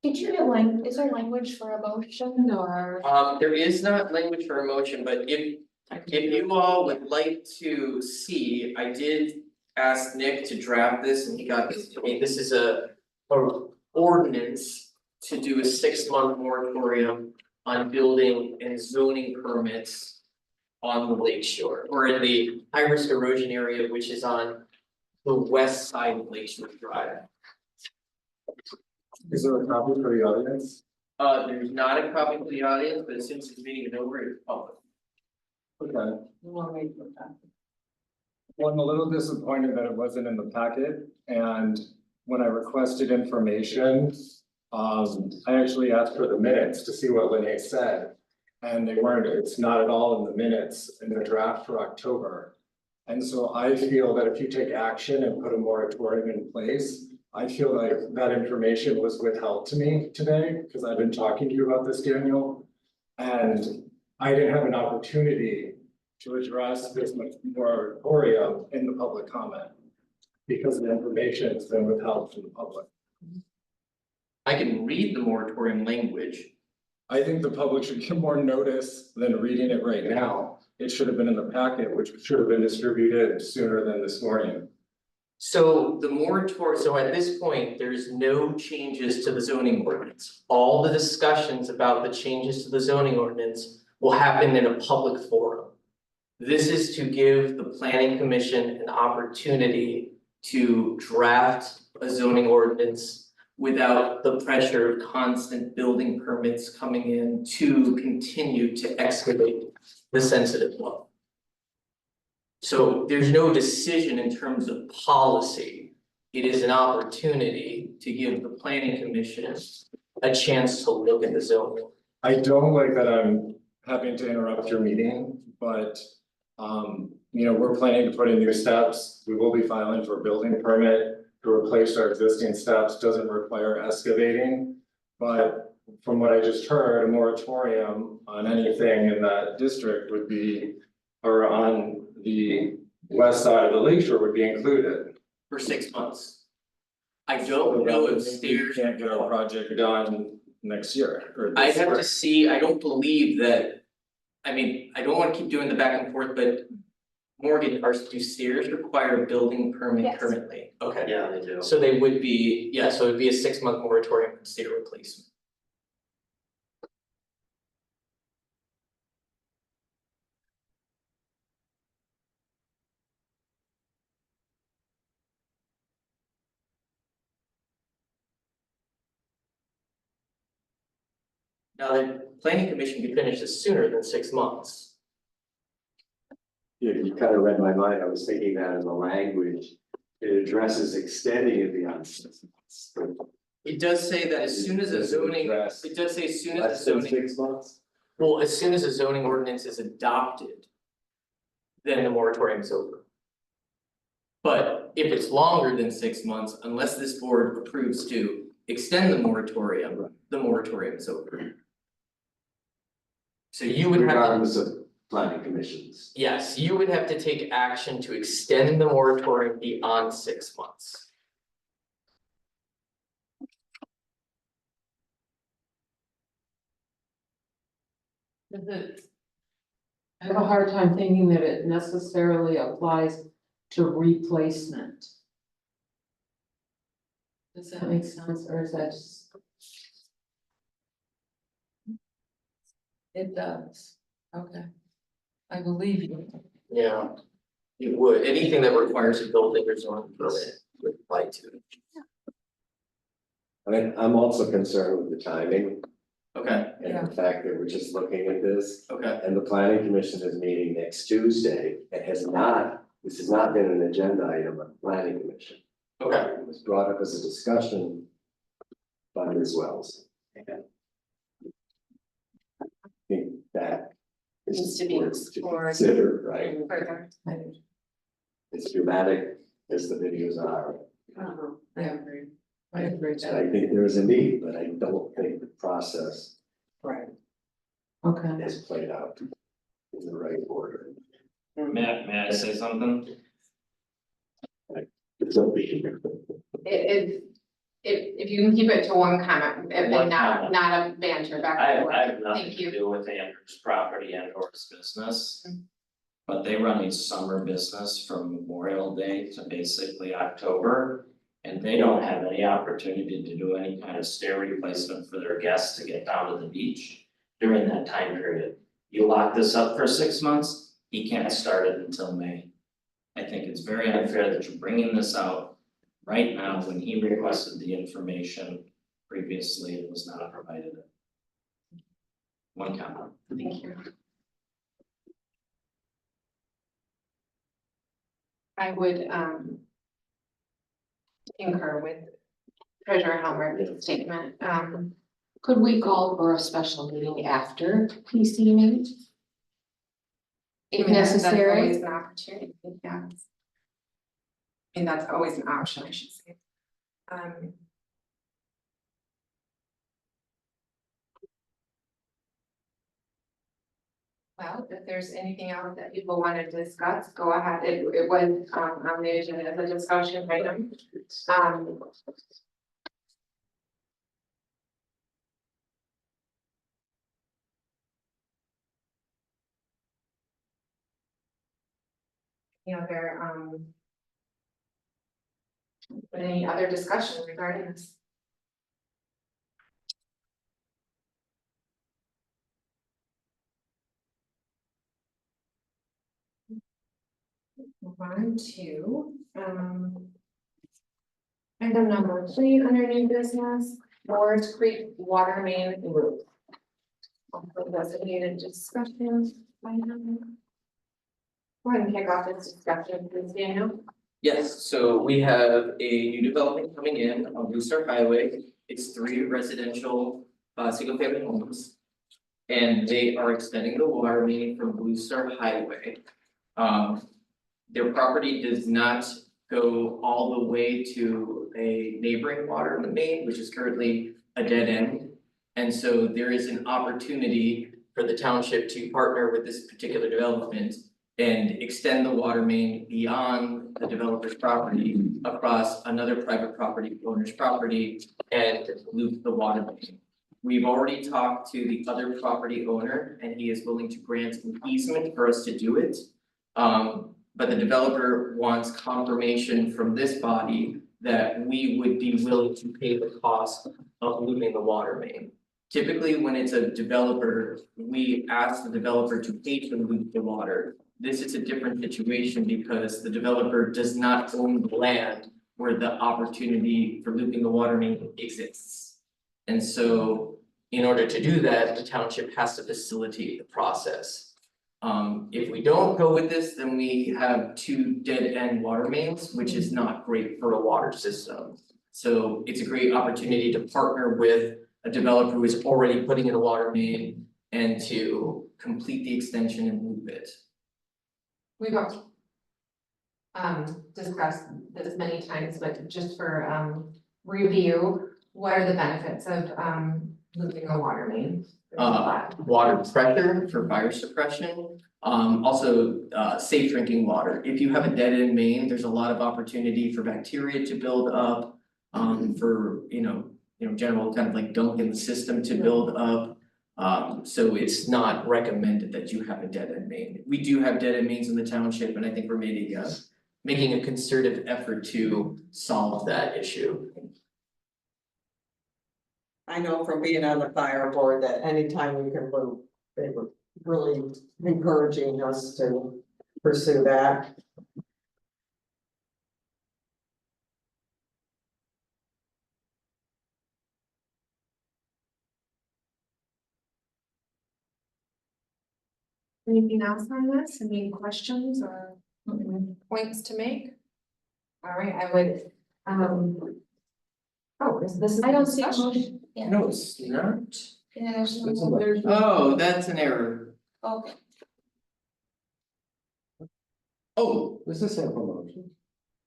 Did you get is there language for emotion or? There is not language for emotion, but if you all would like to see, I did ask Nick to draft this and he got this to me. This is a ordinance to do a 6-month moratorium on building and zoning permits on the lake shore or in the high risk erosion area, which is on the west side of Lake Shore Drive. Is there a copy for the audience? There's not a copy for the audience, but as soon as this meeting is over, it's public. Okay. We'll wait for that. Well, I'm a little disappointed that it wasn't in the packet, and when I requested information, I actually asked for the minutes to see what Lynn said. And they weren't, it's not at all in the minutes in the draft for October. And so I feel that if you take action and put a moratorium in place, I feel like that information was withheld to me today, because I've been talking to you about this, Daniel. And I didn't have an opportunity to address this moratorium in the public comment, because the information has been withheld from the public. I can read the moratorium language. I think the public should get more notice than reading it right now. It should have been in the packet, which should have been distributed sooner than this morning. So the moratorium, so at this point, there's no changes to the zoning ordinance. All the discussions about the changes to the zoning ordinance will happen in a public forum. This is to give the planning commission an opportunity to draft a zoning ordinance without the pressure of constant building permits coming in to continue to excavate the sensitive bluff. So there's no decision in terms of policy. It is an opportunity to give the planning commission a chance to look at the zoning. I don't like that I'm having to interrupt your meeting, but we're planning to put in new steps. We will be filing for a building permit to replace our existing steps. Doesn't require excavating. But from what I just heard, a moratorium on anything in that district would be, or on the west side of the lakeshore would be included. For 6 months. I don't know if stairs. We can't get our project done next year or I this have to spring. see, I don't believe that, I mean, I don't wanna keep doing the back and forth, but Morgan, do stairs require a building permit Yes. currently? Okay. Yeah, they do. So they would be, yeah, so it'd be a 6-month moratorium for stair replacement. Now, the planning commission could finish this sooner than 6 months. Yeah, you kind of read my mind. I was thinking that in the language, it addresses extending it beyond 6 months. But It does say that as soon as a Does it zoning, address it does say as soon as less a than zoning, 6 months? well, as soon as a zoning ordinance is adopted, then the moratorium is over. But if it's longer than 6 months, unless this board approves to extend the moratorium is over. So you would have to, Regardless of planning commissions. yes, you would have to take action to extend the moratorium beyond 6 months. I have a hard time thinking that it necessarily applies to replacement. Does that make sense, or is that just? It does, okay. I believe you. Yeah. It would, anything that requires a building or zoning permit would apply to it. I'm also concerned with the timing Okay, and the fact that we're just looking at this. okay, And the planning commission is meeting next Tuesday. This has not been an agenda item of the planning commission. okay. It was brought up as a discussion by Ms. Wells. And I think that is Needs to be important to explored. consider, right? Further. As dramatic as the videos are, I agree. I agree. and I think there is a need, but I don't think the process Okay. has played out in the right order. May I say something? It's a big. If you can keep it to one comment and One not comment. a banter back I and forth. have nothing Thank to you. do with Andrew's property and or his business. But they run a summer business from Memorial Day to basically October. And they don't have any opportunity to do any kind of stair replacement for their guests to get down to the beach during that time period. You lock this up for 6 months, he can't start it until May. I think it's very unfair that you're bringing this out right now when he requested the information previously and was not provided it. One comment. Thank you. I would concur with Treasurer Helmer's statement. Could we call for a special meeting after PC meeting? If That's necessary? always an opportunity, yeah. And that's always an option, I should say. Well, if there's anything else that people want to discuss, go ahead. It was on the agenda as a discussion item. Any other discussion regarding this? Move on to, item number 3 under new business, Forest Creek Water Main Roof. Designated discussions. Item. Go ahead and kick off this discussion, please, Daniel. Yes, so we have a new development coming in on Blue Star Highway. It's 3 residential, single family homes. And they are extending the water main from Blue Star Highway. Their property does not go all the way to a neighboring water main, which is currently a dead end. And so there is an opportunity for the township to partner with this particular development and extend the water main beyond the developer's property across another private property owner's property and loop the water main. We've already talked to the other property owner and he is willing to grant an easement for us to do it. But the developer wants confirmation from this body that we would be willing to pay the cost of looping the water main. Typically, when it's a developer, we ask the developer to pay to loop the water. This is a different situation because the developer does not own the land where the opportunity for looping the water main exists. And so in order to do that, the township has to facilitate the process. If we don't go with this, then we have 2 dead-end water mains, which is not great for a water system. So it's a great opportunity to partner with a developer who is already putting in a water main and to complete the extension and loop it. We've discussed this many times, but just for review, what are the benefits of looping a water main? Water pressure for fire suppression, also safe drinking water. If you have a dead end main, there's a lot of opportunity for bacteria to build up. For general kind of like gunk in the system to build up. So it's not recommended that you have a dead end main. We do have dead end mains in the township, and I think we're making a concerted effort to solve that issue. I know from being on the fire board that anytime we can loop, they were really encouraging us to pursue that. Anything else on this? Any questions or points to make? All right, I would, oh, this is. I don't see a discussion. motion. Yeah. No, it's not. Yeah, there's It's no, a- there's. Oh, that's an error. Okay. Oh, This is a promotion.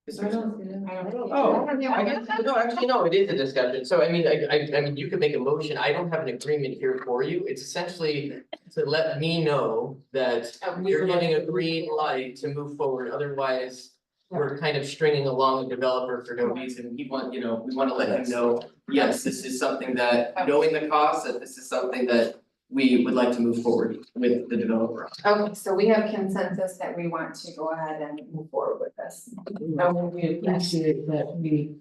is I there? don't see that. I don't. Oh, I I guess, no, actually, no, it is a discussion, so I mean, I mean, you could make a motion, I don't have an agreement here for you, it's essentially to let me know that you're giving a green light to move forward, otherwise. We're kind of stringing along the developer for no reason, we want, we wanna let him know, yes, this is something that, knowing the cost, that this is something that. We would like to move forward with the developer. Okay, so we have consensus that we want to go ahead and move forward with this. No, We appreciate that we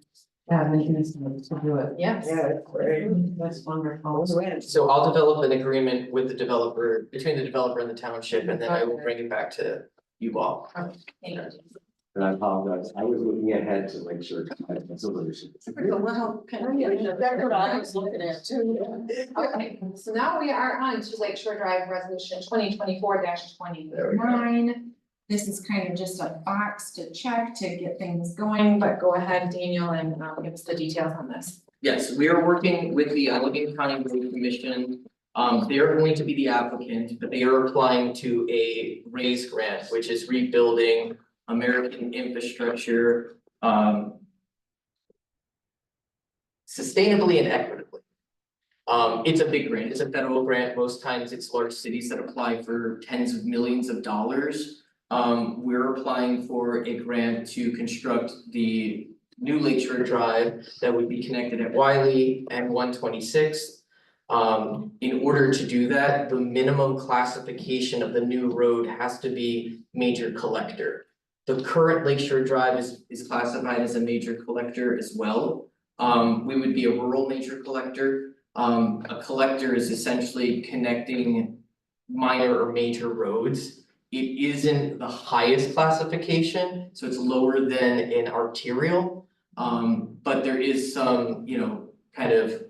have an instance to do it. Yes. That's wonderful. So I'll develop an agreement with the developer, between the developer and the township, and then I will bring it back to you all. Thank you. And I apologize, I was looking ahead to make sure I had solutions. Well, can I get, that's what I was looking at too. Okay, so now we are on to Lake Shore Drive Resolution 2024-29. This is kind of just a box to check to get things going, but go ahead, Daniel, and give us the details on this. Yes, we are working with the Allegheny County Road Commission. They are going to be the applicant, but they are applying to a RAISE grant, which is rebuilding American infrastructure, sustainably and equitably. It's a big grant, it's a federal grant, most times it's large cities that apply for tens of millions of dollars. We're applying for a grant to construct the new Lakeshore Drive that would be connected at Wiley and 126th. In order to do that, the minimum classification of the new road has to be major collector. The current Lakeshore Drive is classified as a major collector as well. We would be a rural major collector. A collector is essentially connecting minor or major roads. It isn't the highest classification, so it's lower than an arterial. But there is some, kind of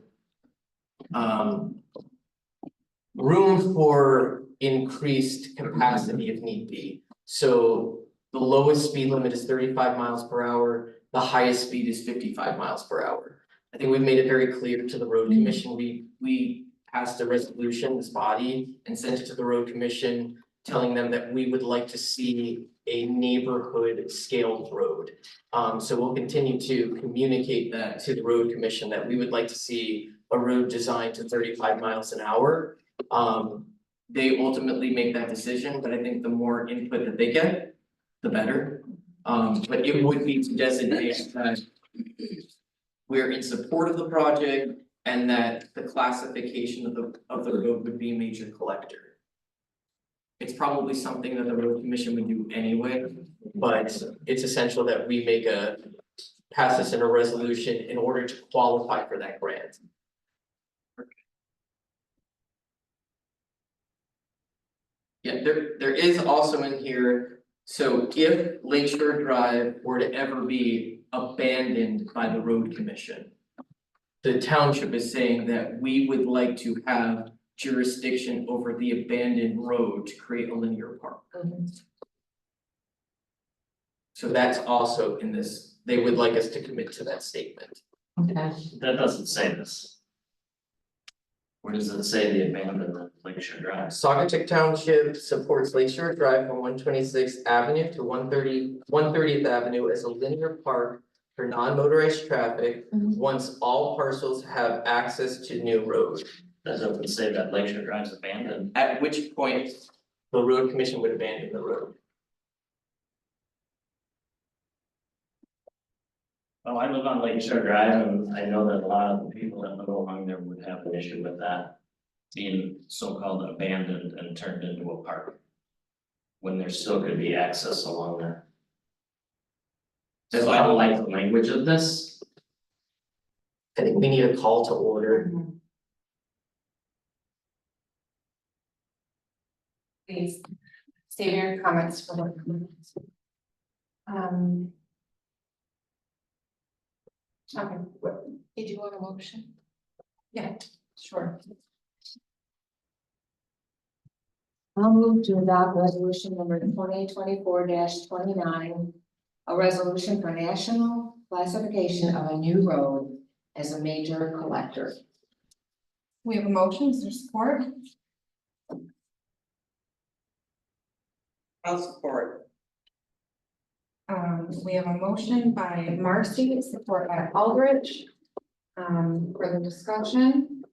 room for increased capacity if need be. So the lowest speed limit is 35 miles per hour, the highest speed is 55 miles per hour. I think we've made it very clear to the road commission, we passed a resolution, this body, and sent it to the road commission, telling them that we would like to see a neighborhood scaled road. So we'll continue to communicate that to the road commission, that we would like to see a road designed to 35 miles an hour. They ultimately make that decision, but I think the more input that they get, the better. But it would be to designate that we're in support of the project and that the classification of the road would be major collector. It's probably something that the road commission would do anyway, but it's essential that we pass this in a resolution in order to qualify for that grant. Yeah, there is also in here, so if Lakeshore Drive were to ever be abandoned by the road commission, the township is saying that we would like to have jurisdiction over the abandoned road to create a linear park. So that's also in this, they would like us to commit to that statement. Okay. That doesn't say this. Where does it say the abandonment of Lakeshore Drive? Saugatuck Township supports Lakeshore Drive from 126th Avenue to 130th Avenue as a linear park for non-motorized traffic, once all parcels have access to new road. Doesn't say that Lakeshore Drive's abandoned. At which point the road commission would abandon the road. Well, I live on Lakeshore Drive and I know that a lot of the people that live along there would have an issue with that. Being so-called abandoned and turned into a park. When there still could be access along there. So I don't like the language of this. I think we need a call to order. Please save your comments for the. Okay, Did you want a motion? yeah, sure. I'll move to adopt resolution number 2024-29, a resolution for national classification of a new road as a major collector. We have a motion, is there support? I'll support. We have a motion by Marcy, support by Aldrich. Further discussion?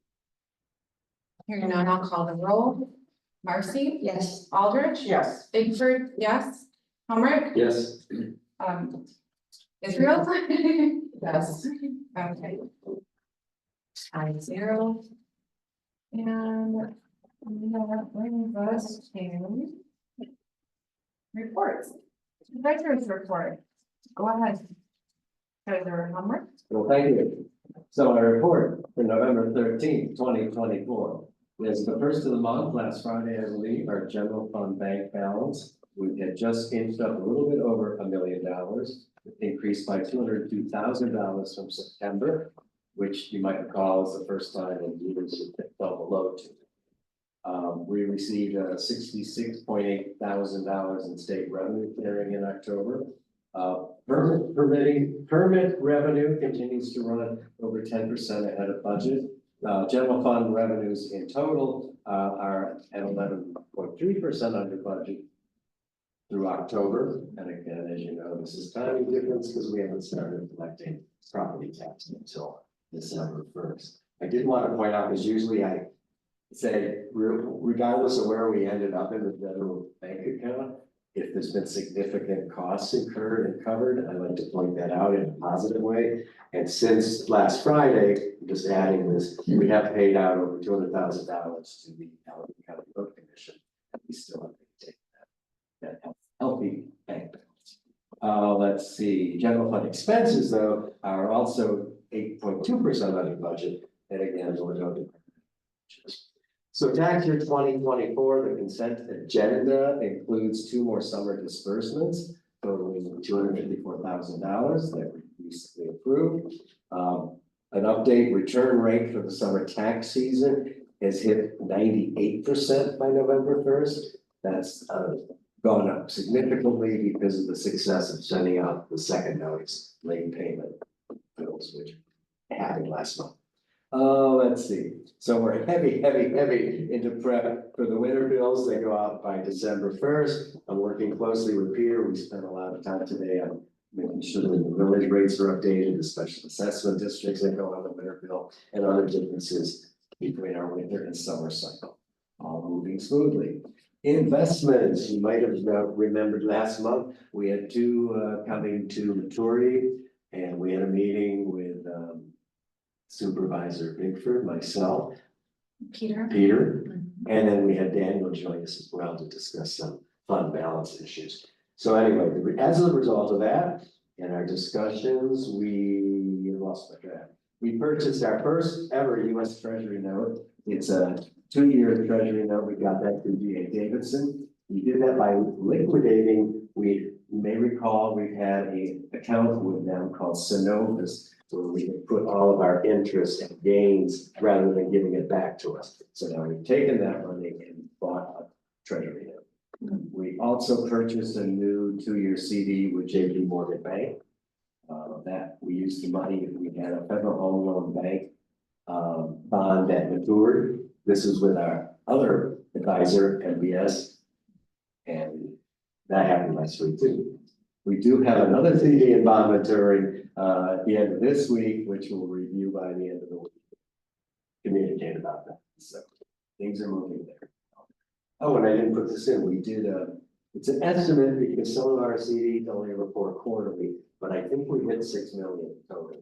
Hearing none, I'll call the roll. Marcy? Yes. Aldrich? Yes. Bigford, yes. Humrick? Yes. Israel? Yes. Okay. 5-0. And that brings us to reports. Treasurer's report. Go ahead. Treasurer Humrick. Well, thank you. So our report for November 13th, 2024. Is the first of the month, last Friday, I believe, our general fund bank balance. We had just inched up a little bit over $1 million, increased by $202,000 from September, which you might recall is the first time in years it fell below $2. We received $66.8 thousand in state revenue clearing in October. Permit revenue continues to run over 10% ahead of budget. General fund revenues in total are at 11.3% under budget through October. And again, as you know, this is timing difference because we haven't started collecting property tax until December 1st. I did want to point out, because usually I say, regardless of where we ended up in the general bank account, if there's been significant costs incurred and covered, I like to point that out in a positive way. And since last Friday, just adding this, we have paid out over $200,000 to the Allegheny County Road Commission. And we still have to take that healthy bank balance. Let's see, general fund expenses though are also 8.2% under budget. And again, we're going to. So tax year 2024, the consent agenda includes 2 more summer disbursements totaling $254,000 that we recently approved. An update return rate for the summer tax season has hit 98% by November 1st. That's gone up significantly because of the success of sending out the second notice late payment bills, which happened last month. Let's see. So we're heavy into prep for the winter bills. They go out by December 1st. I'm working closely with Peter. We spent a lot of time today on making sure that the village rates are updated, the special assessment districts that go on the winter bill, and other differences between our winter and summer cycle. All moving smoothly. Investments, you might have remembered last month, we had 2 coming to maturity, and we had a meeting with Supervisor Bigford, myself, Peter, and then we had Daniel join us as well to discuss some fund balance issues. So anyway, as a result of that, in our discussions, we lost my track. We purchased our first ever U.S. Treasury note. It's a 2-year Treasury note. We got that through D.A. Davidson. We did that by liquidating. You may recall we had an account with them called Synovus, where we could put all of our interest and gains rather than giving it back to us. So now we've taken that money and bought a Treasury note. We also purchased a new 2-year CD with JP Morgan Bank. That we used the money, we had a Federal Home Loan Bank bond that matured. This is with our other advisor, MBS, and that happened last week too. We do have another CD and bond maturing at the end of this week, which we'll review by the end of the week. Communicate about that. So things are moving there. Oh, and I didn't put this in. We did it's an estimate because some of our CDs only report quarterly, but I think we hit 6 million total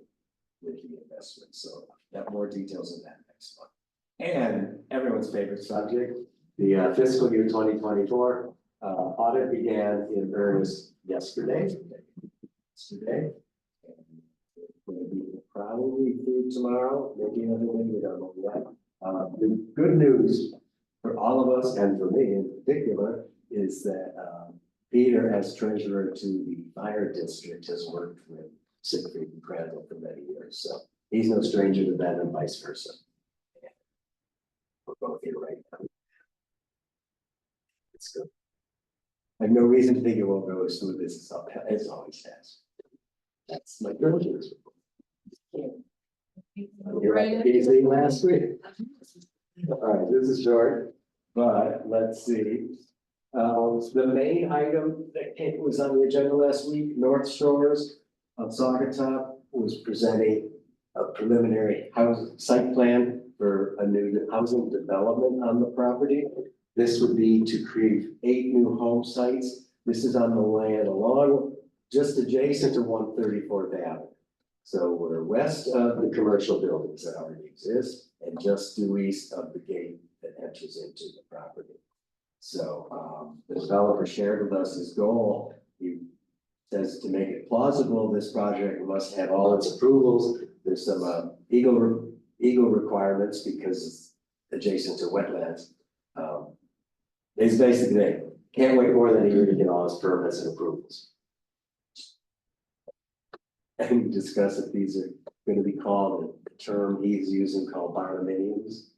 with the investment. So have more details on that next month. And everyone's favorite subject, the fiscal year 2024 audit began in earnest yesterday. And it's going to be probably through tomorrow, maybe another day, we don't know yet. The good news for all of us and for me in particular is that Peter, as treasurer to the fire district, has worked with Siegfried and Crandall for many years. So he's no stranger to that and vice versa. We're both here right now. So I have no reason to think it won't go as smooth as it always has. That's my diligence. You're right, easy last week. All right, this is short, but let's see. The main item that was on the agenda last week, North Shores of Saugatuck was presenting a preliminary house site plan for a new housing development on the property. This would be to create 8 new home sites. This is on the land along, just adjacent to 134th Avenue. So we're west of the commercial buildings that already exist and just due east of the gate that enters into the property. So the developer shared with us his goal. He says to make it plausible, this project must have all its approvals. There's some eagle requirements because it's adjacent to wetlands. It's basically, they can't wait more than a year to get all his permits and approvals. And discuss if these are going to be called, the term he's using called barndominiums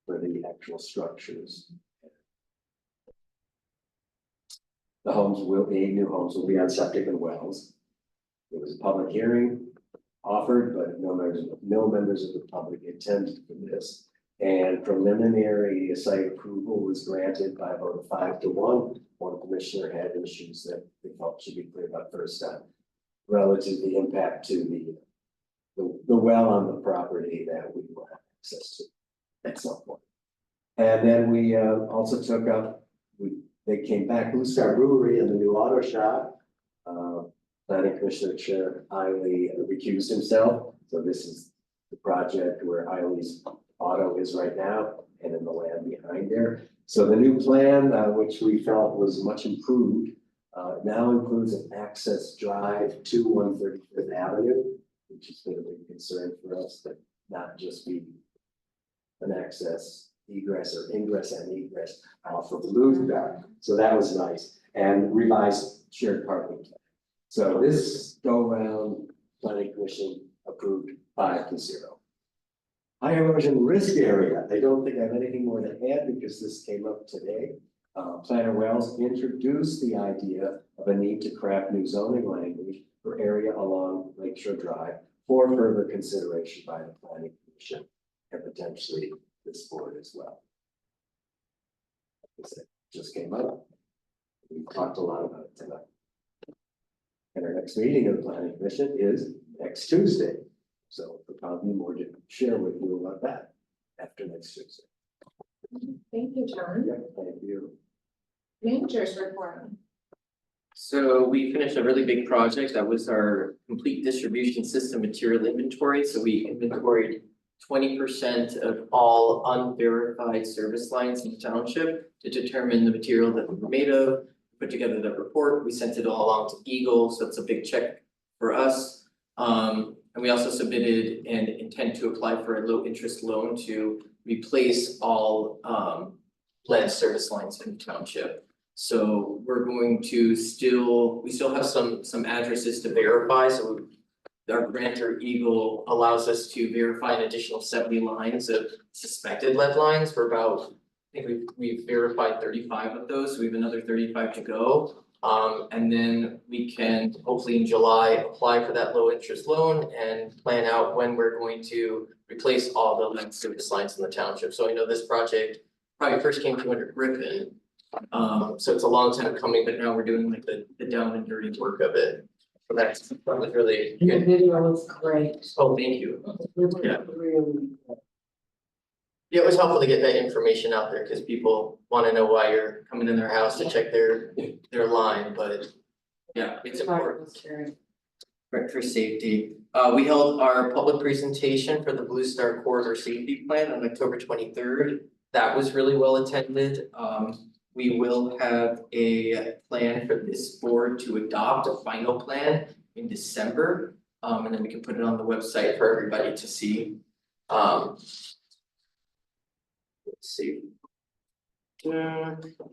for the actual structures. The homes will be, new homes will be on septic and wells. There was a public hearing offered, but no members of the public attended for this. And preliminary site approval was granted by about a 5 to 1. One commissioner had issues that they felt should be cleared up first time, relative to the impact to the well on the property that we will have access to at some point. And then we also took up, they came back, Blue Star Brewery and the new auto shop. Planning Commissioner Chair Eiley recused himself. So this is the project where Eiley's auto is right now and in the land behind there. So the new plan, which we felt was much improved, now includes an access drive to 135th Avenue, which has been a big concern for us, that not just be an access egress or ingress and egress off of Blue Star. So that was nice, and revised shared parking plan. So this go around planning commission approved 5 to 0. High erosion risk area. I don't think I have anything more to add because this came up today. Planner Wells introduced the idea of a need to craft new zoning language for area along Lakeshore Drive for further consideration by the planning commission and potentially this board as well. It just came up. We talked a lot about it tonight. And our next meeting of the planning commission is next Tuesday. So there'll probably be more to share with you about that after next Tuesday. Thank you, John. Yeah, thank you. Managers report. So we finished a really big project. That was our complete distribution system material inventory. So we inventoried 20% of all unverified service lines in the township to determine the material that we were made of. Put together that report. We sent it all along to Eagle, so it's a big check for us. And we also submitted an intent to apply for a low interest loan to replace all lead service lines in the township. So we're going to we still have some addresses to verify. So our grantor Eagle allows us to verify an additional 70 lines of suspected lead lines. We're about, I think we've verified 35 of those, so we have another 35 to go. And then we can hopefully in July apply for that low interest loan and plan out when we're going to replace all the lead service lines in the township. So I know this project probably first came to under Griffin. So it's a long time coming, but now we're doing like the down and dirty work of it. So that was really The good. video was great. Oh, thank you. Yeah. Really. Yeah, it was helpful to get that information out there because people want to know why you're coming in their house to check their line, but yeah, it's important. For safety. We held our public presentation for the Blue Star Corridor Safety Plan on October 23rd. That was really well attended. We will have a plan for this board to adopt a final plan in December. And then we can put it on the website for everybody to see. Let's see.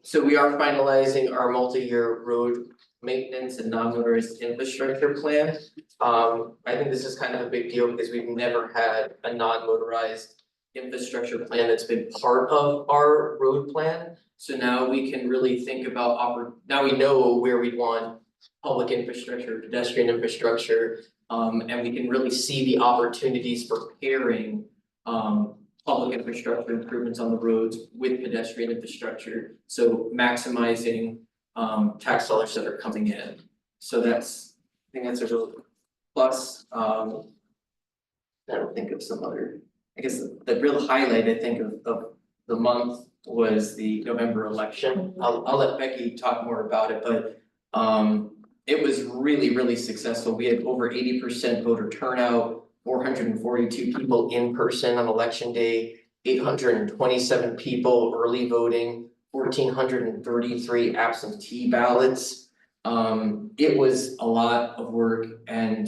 So we are finalizing our multi-year road maintenance and non-motorized infrastructure plan. I think this is kind of a big deal because we've never had a non-motorized infrastructure plan that's been part of our road plan. So now we can really think about now we know where we want public infrastructure, pedestrian infrastructure. And we can really see the opportunities for pairing public infrastructure improvements on the roads with pedestrian infrastructure. So maximizing tax dollars that are coming in. So I think that's a real plus. I don't think of some other, I guess the real highlight, I think, of the month was the November election. I'll let Becky talk more about it, but it was really, really successful. We had over 80% voter turnout, 442 people in person on election day, 827 people early voting, 1,433 absentee ballots. It was a lot of work, and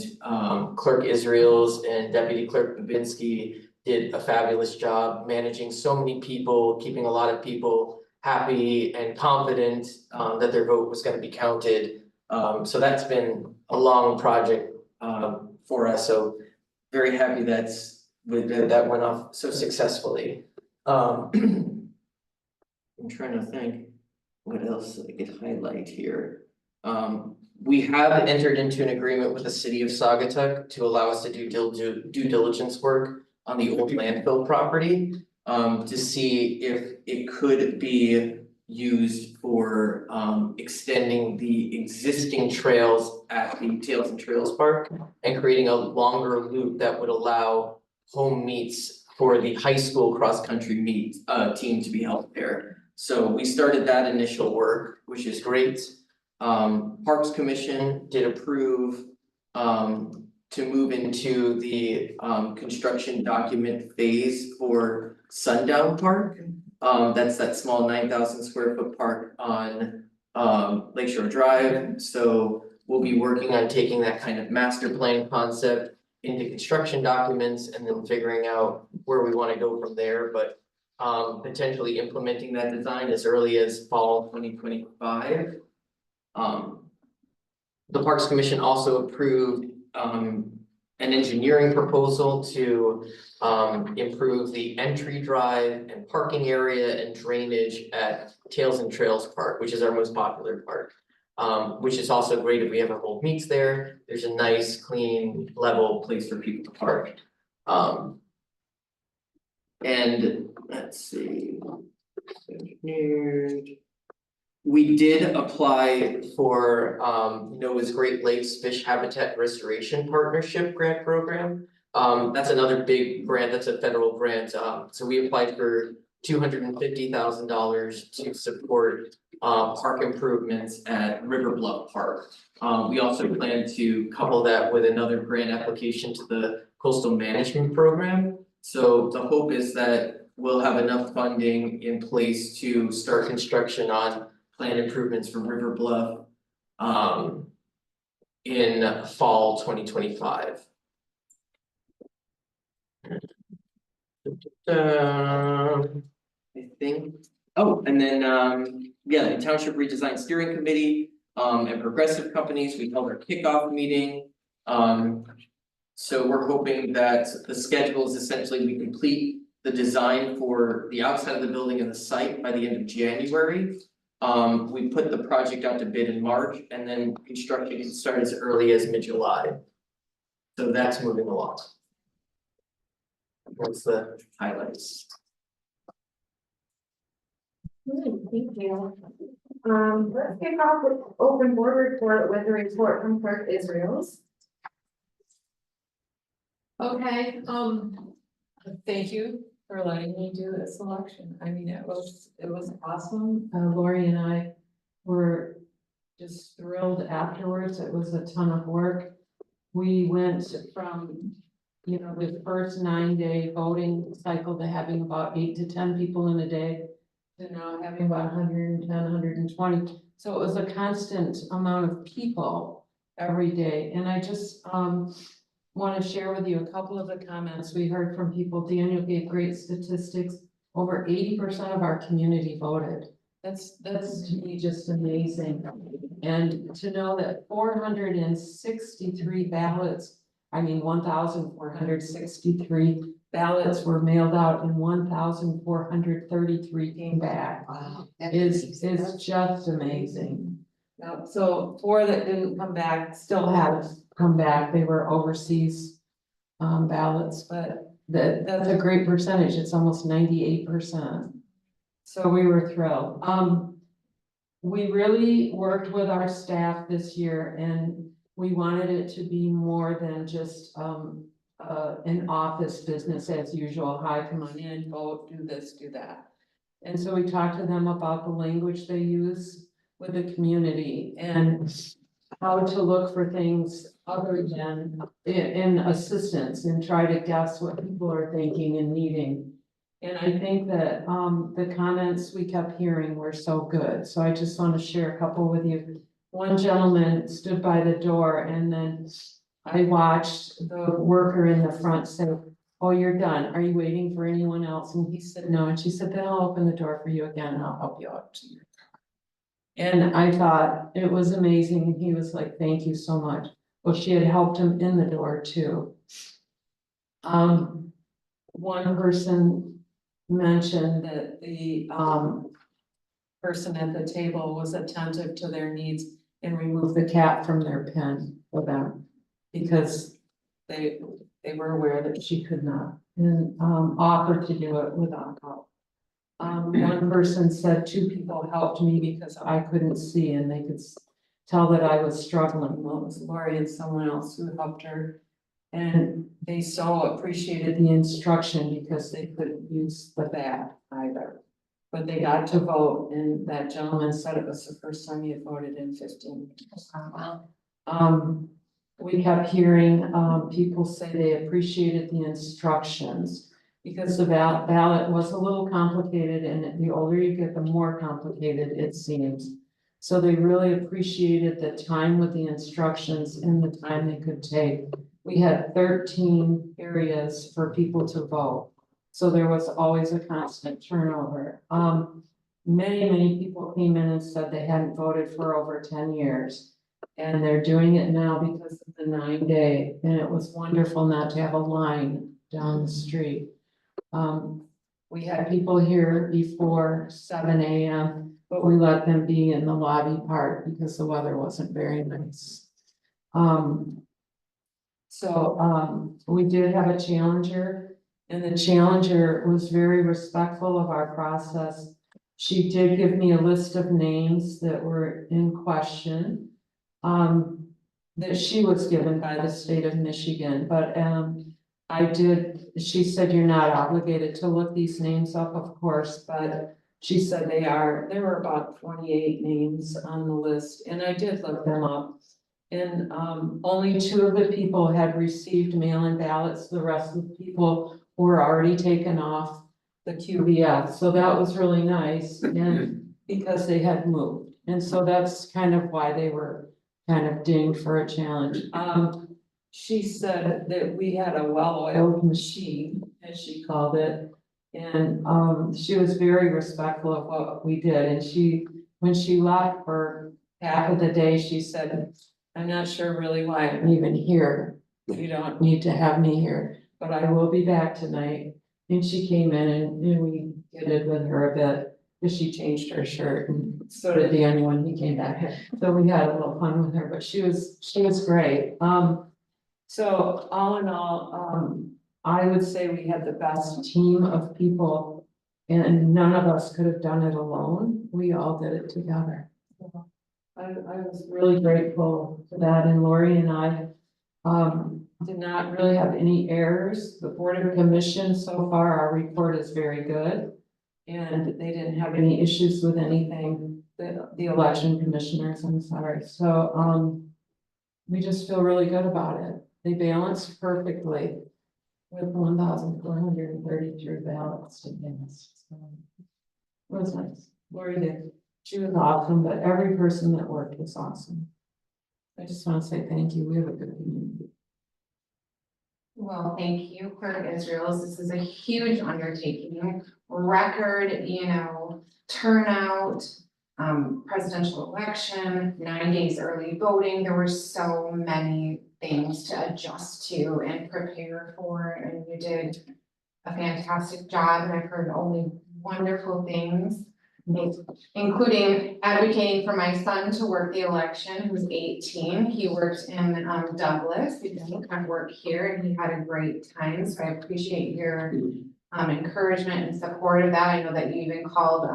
Clerk Israels and Deputy Clerk Babinski did a fabulous job managing so many people, keeping a lot of people happy and confident that their vote was going to be counted. So that's been a long project for us. So very happy that went off so successfully. I'm trying to think what else I could highlight here. We have entered into an agreement with the city of Saugatuck to allow us to do due diligence work on the old landfill property, to see if it could be used for extending the existing trails at the Tails and Trails Park and creating a longer loop that would allow home meets for the high school cross-country team to be held there. So we started that initial work, which is great. Parks Commission did approve to move into the construction document phase for Sundown Park. That's that small 9,000 square foot park on Lakeshore Drive. So we'll be working on taking that kind of master plan concept into construction documents and then figuring out where we want to go from there, but potentially implementing that design as early as fall 2025. The Parks Commission also approved an engineering proposal to improve the entry drive and parking area and drainage at Tails and Trails Park, which is our most popular park. Which is also great if we ever hold meets there. There's a nice, clean, level place for people to park. And let's see. We did apply for NOAA's Great Lakes Fish Habitat Restoration Partnership Grant Program. That's another big grant, that's a federal grant. So we applied for $250,000 to support park improvements at River Bluff Park. We also plan to couple that with another grant application to the Coastal Management Program. So the hope is that we'll have enough funding in place to start construction on planned improvements for River Bluff in fall 2025. I think, and then the Township Redesign Steering Committee and progressive companies, we held our kickoff meeting. So we're hoping that the schedule is essentially we complete the design for the outside of the building and the site by the end of January. We put the project out to bid in March, and then construction can start as early as mid-July. So that's moving along. What's the highlights? Thank you. Let's kick off with open board report with a report from Clerk Israels. Okay, thank you for letting me do this election. I mean, it was awesome. Lori and I were just thrilled afterwards. It was a ton of work. We went from, the first 9-day voting cycle to having about 8 to 10 people in a day to now having about 110, 120. So it was a constant amount of people every day. And I just want to share with you a couple of the comments we heard from people. Daniel gave great statistics. Over 80% of our community voted. That's to me just amazing. And to know that 463 ballots 1,463 ballots were mailed out and 1,433 came back. Wow. Is just amazing. Now, so 4 that didn't come back still have come back. They were overseas ballots, but that's a great percentage. It's almost 98%. So we were thrilled. We really worked with our staff this year and we wanted it to be more than just an office business as usual. Hi, come on in, vote, do this, do that. And so we talked to them about the language they use with the community and how to look for things other than in assistance and try to guess what people are thinking and needing. And I think that the comments we kept hearing were so good. So I just want to share a couple with you. One gentleman stood by the door and then I watched the worker in the front say, "Oh, you're done. Are you waiting for anyone else?" And he said, "No." And she said, "Then I'll open the door for you again and I'll help you out to your car." And I thought it was amazing. And he was like, "Thank you so much." Well, she had helped him in the door too. One person mentioned that the person at the table was attentive to their needs and removed the cat from their pen for them because they were aware that she could not and offered to do it without help. One person said 2 people helped me because I couldn't see and they could tell that I was struggling. Well, it was Lori and someone else who helped her. And they so appreciated the instruction because they couldn't use the bat either. But they got to vote and that gentleman said it was the first time he had voted in 15 years. Wow. We kept hearing people say they appreciated the instructions because the ballot was a little complicated and the older you get, the more complicated it seems. So they really appreciated the time with the instructions and the time they could take. We had 13 areas for people to vote. So there was always a constant turnover. Many people came in and said they hadn't voted for over 10 years. And they're doing it now because of the 9-day. And it was wonderful not to have a line down the street. We had people here before 7 a.m., but we let them be in the lobby part because the weather wasn't very nice. We did have a challenger and the challenger was very respectful of our process. She did give me a list of names that were in question that she was given by the state of Michigan, but she said, "You're not obligated to look these names up, of course," but she said there were about 28 names on the list and I did look them up. And only 2 of the people had received mail-in ballots. The rest of the people were already taken off the QVF. So that was really nice and because they had moved. And so that's kind of why they were kind of dinged for a challenge. She said that we had a well-oiled machine, as she called it. And she was very respectful of what we did. And when she left for half of the day, she said, "I'm not sure really why I'm even here. You don't need to have me here, but I will be back tonight." And she came in and we did with her a bit because she changed her shirt and so did Daniel when he came back. So we had a little fun with her, but she was great. So all in all, I would say we had the best team of people and none of us could have done it alone. We all did it together. I was really grateful for that, and Lori and I did not really have any errors. The Board of Commissions, so far, our report is very good. And they didn't have any issues with anything, the election commissioners, I'm sorry. So we just feel really good about it. They balanced perfectly with 1,433 ballots against. So it was nice. Lori did. She was awesome, but every person that worked was awesome. I just want to say thank you. We have a good community. Well, thank you, Clerk Israels. This is a huge undertaking, record, turnout, presidential election, 9 days early voting. There were so many things to adjust to and prepare for, and you did a fantastic job, and I've heard only wonderful things, including advocating for my son to work the election, who's 18. He worked in Douglas, he doesn't come work here, and he had a great time, so I appreciate your encouragement and support of that. I know that you even called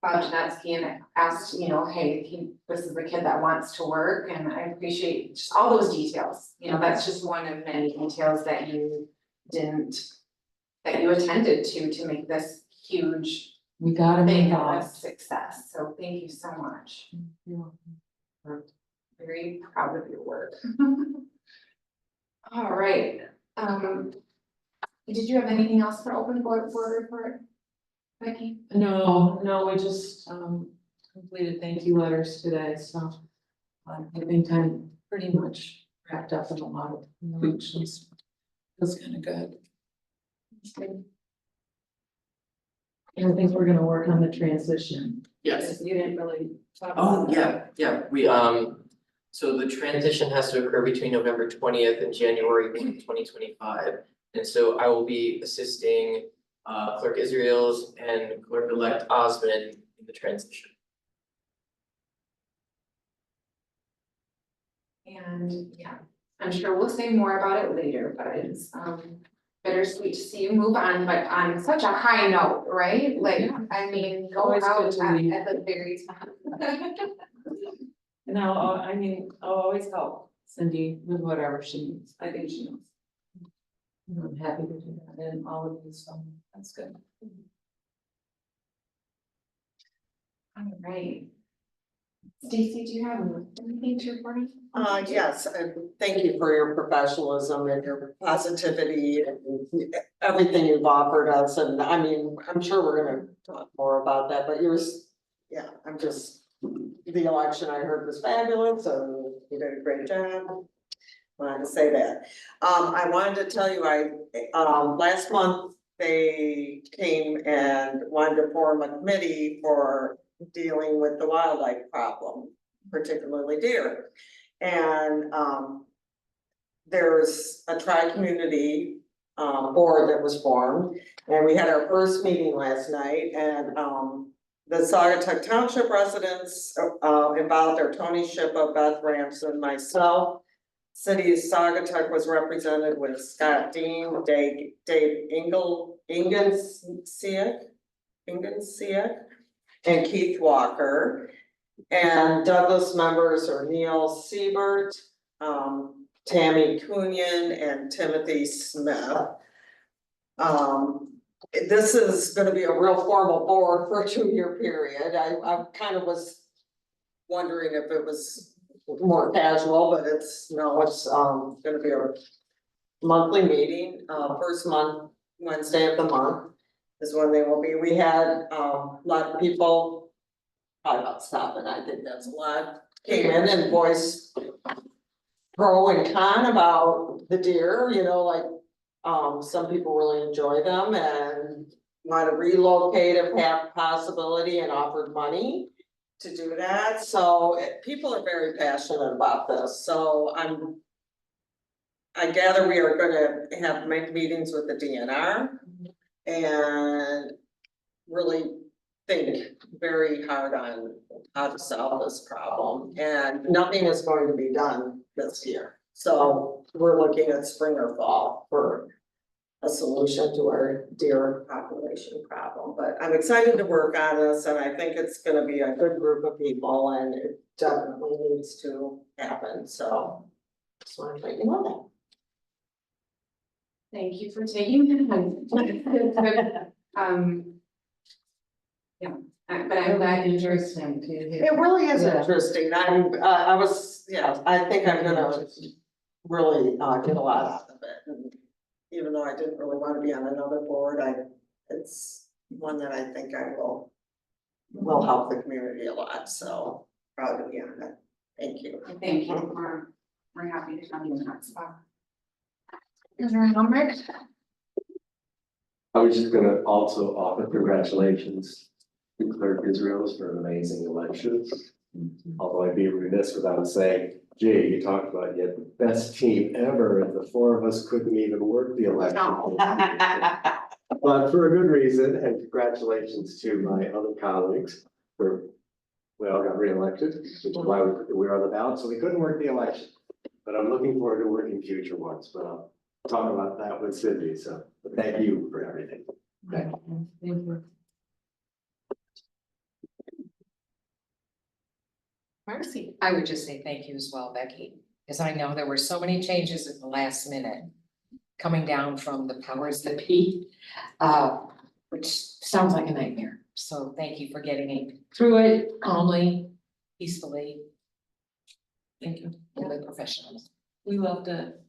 Bob Janetsky and asked, you know, hey, this is the kid that wants to work, and I appreciate just all those details. You know, that's just one of many details that you attended to make this huge We got him thing a involved. success. So thank you so much. Very proud of your work. All right, did you have anything else for open board report, Becky? No, we just completed thank you letters today, so I think I'm pretty much wrapped up in a lot of emotions. Feels kind of good. And I think we're gonna work on the transition. Yes. You didn't really talk Oh, about that. yeah, we, so the transition has to occur between November 20th and January 1, 2025. And so I will be assisting Clerk Israels and Clerk-elect Osmond in the transition. And yeah, I'm sure we'll say more about it later, but it's bittersweet to see you move on, but on such a high note, right? Like, I mean, go Always out good to leave. at the very top. And I'll always help Cindy with whatever she needs. I think she knows. And I'm happy to do that in all of these, so that's good. All right. Stacy, do you have anything to report on? Yes, and thank you for your professionalism and your positivity and everything you've offered us, and I mean, I'm sure we're gonna talk more about that, but the election I heard was fabulous, and you did a great job. Wanted to say that. I wanted to tell you, last month, they came and wanted to form a committee for dealing with the wildlife problem, particularly deer. And there's a tri-community board that was formed, and we had our first meeting last night, and the Saugatuck Township residents involved are Tony Shippa, Beth Ramson, myself. City of Saugatuck was represented with Scott Dean, Dave Ingensiak, and Keith Walker. And Douglas members are Neil Siebert, Tammy Cunyon, and Timothy Smith. This is gonna be a real formal board for a 2-year period. I kind of was wondering if it was more casual, but it's gonna be a monthly meeting, first month, Wednesday of the month is when they will be. We had a lot of people, probably about 7, I think that's a lot, came in and voiced pro and con about the deer, you know, like some people really enjoy them and want to relocate if have possibility and offered money to do that. So people are very passionate about this. So I gather we are gonna make meetings with the DNR and really think very hard on how to solve this problem. And nothing is going to be done this year. So we're looking at spring or fall for a solution to our deer population problem. But I'm excited to work on this, and I think it's gonna be a good group of people, and it definitely needs to happen, so just wanted to let you know that. Thank you for taking the time. Yeah, but I'm glad you enjoyed it. It really is interesting. I think I'm gonna really get a lot out of it. And even though I didn't really want to be on another board, it's one that I think I will help the community a lot. So proud to be on it. Thank you. Thank you. We're happy to have you in that spot. Is there a number? I was just gonna also offer congratulations to Clerk Israels for an amazing election. Although I'd be remiss without saying, gee, you talked about you had the best team ever, and the four of us couldn't even work the election. But for a good reason, and congratulations to my other colleagues for, we all got reelected, which is why we were on the ballot, so we couldn't work the election. But I'm looking forward to working future ones, but I'll talk about that with Cindy, so but thank you for everything. Okay. Thank you. Marcy. I would just say thank you as well, Becky, because I know there were so many changes at the last minute coming down from the powers that be, which sounds like a nightmare. So thank you for getting me through it calmly, peacefully. Thank you, really professional. We loved it.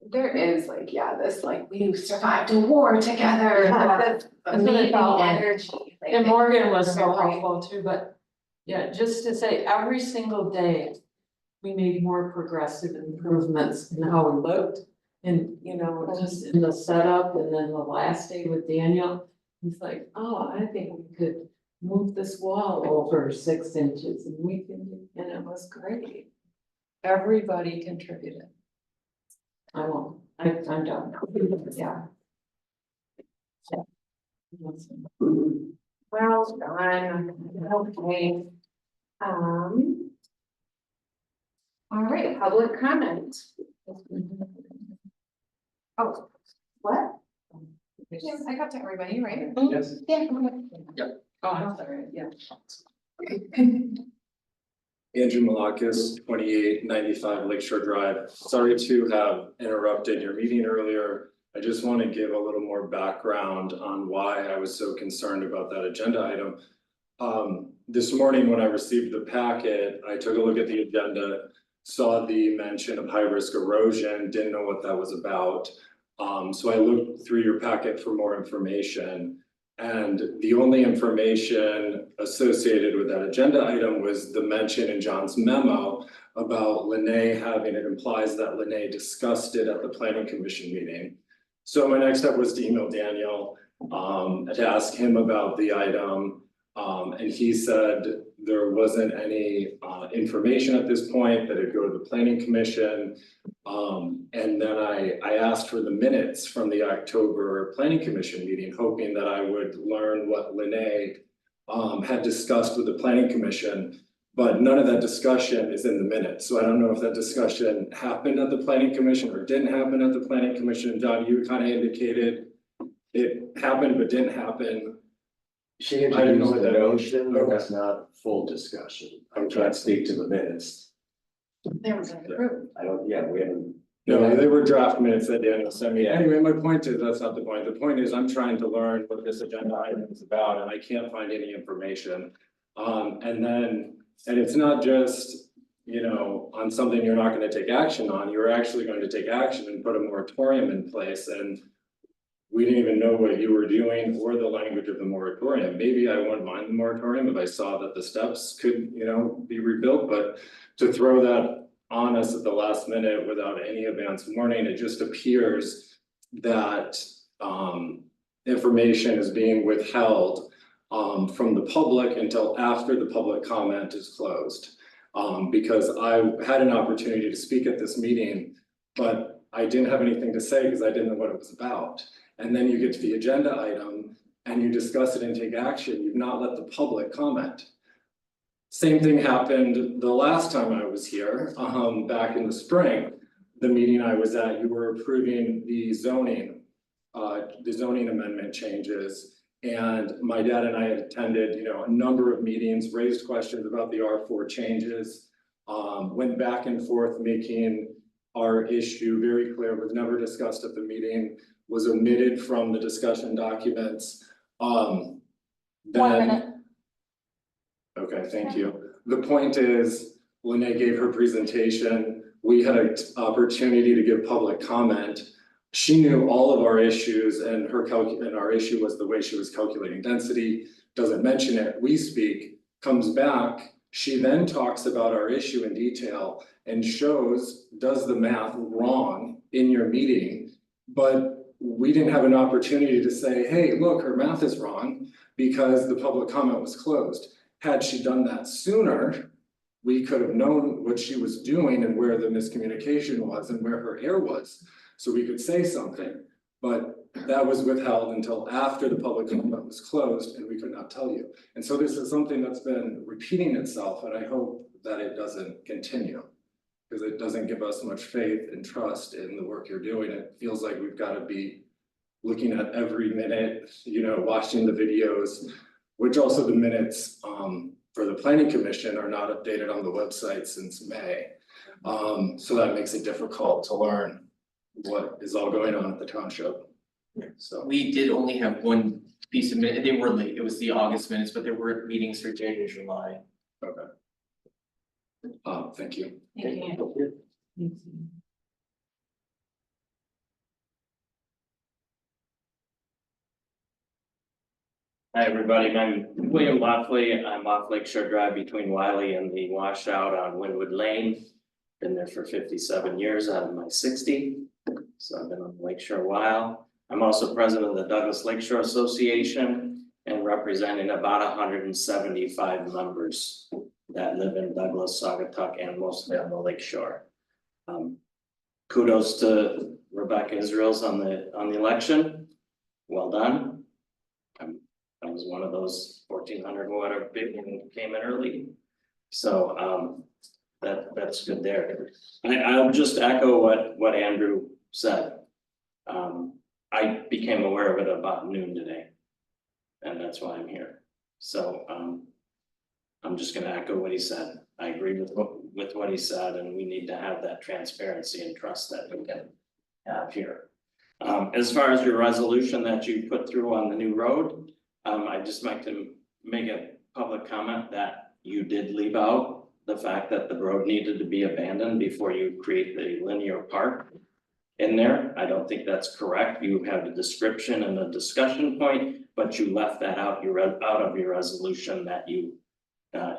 There is like, yeah, this like, we survived a war together. Yeah. That's That's what it felt like. energy. Like, And Morgan was so Right. helpful too, but yeah, just to say, every single day, we made more progressive improvements in how we looked. And, you know, just in the setup and then the last day with Daniel, he's like, oh, I think we could move this wall over 6 inches and we can, and it was great. Everybody contributed. I won't, I'm done now. Yeah. Well done, okay. All right, public comment. Oh, what? Yes, I got to everybody, right? Yes. Yeah. Go ahead. Oh, I'm sorry, yeah. Andrew Malakis, 2895 Lakeshore Drive. Sorry to have interrupted your meeting earlier. I just want to give a little more background on why I was so concerned about that agenda item. This morning when I received the packet, I took a look at the agenda, saw the mention of high risk erosion, didn't know what that was about. So I looked through your packet for more information. And the only information associated with that agenda item was the mention in John's memo about Lene having, it implies that Lene discussed it at the planning commission meeting. So my next step was to email Daniel, to ask him about the item. And he said there wasn't any information at this point, that it'd go to the planning commission. And then I asked for the minutes from the October planning commission meeting, hoping that I would learn what Lene had discussed with the planning commission. But none of that discussion is in the minutes. So I don't know if that discussion happened at the planning commission or didn't happen at the planning commission. John, you kind of indicated it happened but didn't happen. She I didn't know introduced what the that notion, but Okay. that's not full discussion. I'm trying to speak to the minutes. There was an approved. I don't, yeah, we haven't. No, they were draft minutes that Daniel sent me. Anyway, my point is, that's not the point. The point is, I'm trying to learn what this agenda item is about, and I can't find any information. And it's not just, you know, on something you're not gonna take action on, you're actually going to take action and put a moratorium in place, and we didn't even know what you were doing or the language of the moratorium. Maybe I wouldn't mind the moratorium if I saw that the steps could, you know, be rebuilt, but to throw that on us at the last minute without any advance warning, it just appears that information is being withheld from the public until after the public comment is closed. Because I had an opportunity to speak at this meeting, but I didn't have anything to say because I didn't know what it was about. And then you get to the agenda item and you discuss it and take action, you've not let the public comment. Same thing happened the last time I was here, back in the spring. The meeting I was at, you were approving the zoning amendment changes. And my dad and I had attended, you know, a number of meetings, raised questions about the R4 changes. Went back and forth making our issue very clear, was never discussed at the meeting, was omitted from the discussion documents. One minute. Okay, thank you. The point is, Lene gave her presentation. We had an opportunity to give public comment. She knew all of our issues and our issue was the way she was calculating density, doesn't mention it. We speak, comes back. She then talks about our issue in detail and shows, does the math wrong in your meeting. But we didn't have an opportunity to say, hey, look, her math is wrong because the public comment was closed. had she done that sooner, we could have known what she was doing and where the miscommunication was and where her error was. So we could say something, but that was withheld until after the public comment was closed and we could not tell you. And so this is something that's been repeating itself, and I hope that it doesn't continue. Because it doesn't give us much faith and trust in the work you're doing. It feels like we've got to be looking at every minute, watching the videos, which also the minutes for the planning commission are not updated on the website since May. So that makes it difficult to learn what is all going on at the township. So We did only have one piece of minute, they were late, it was the August minutes, but there were meetings for June and July. okay. Thank you. Thank you. Hi, everybody. I'm William Loftley. I'm off Lakeshore Drive between Wiley and the washout on Wynwood Lane. Been there for 57 years out of my 60. So I've been on the Lakeshore a while. I'm also president of the Douglas Lakeshore Association and representing about 175 members that live in Douglas, Saugatuck, and mostly on the Lakeshore. Kudos to Rebecca Israels on the election. Well done. I was one of those 1,400 or whatever people who came in early. So that's good there. I'll just echo what Andrew said. I became aware of it about noon today. And that's why I'm here. So I'm just gonna echo what he said. I agree with what he said, and we need to have that transparency and trust that we can have here. As far as your resolution that you put through on the new road, I'd just like to make a public comment that you did leave out the fact that the road needed to be abandoned before you create the linear park in there. I don't think that's correct. You have a description and a discussion point, but you left that out. You read out of your resolution that you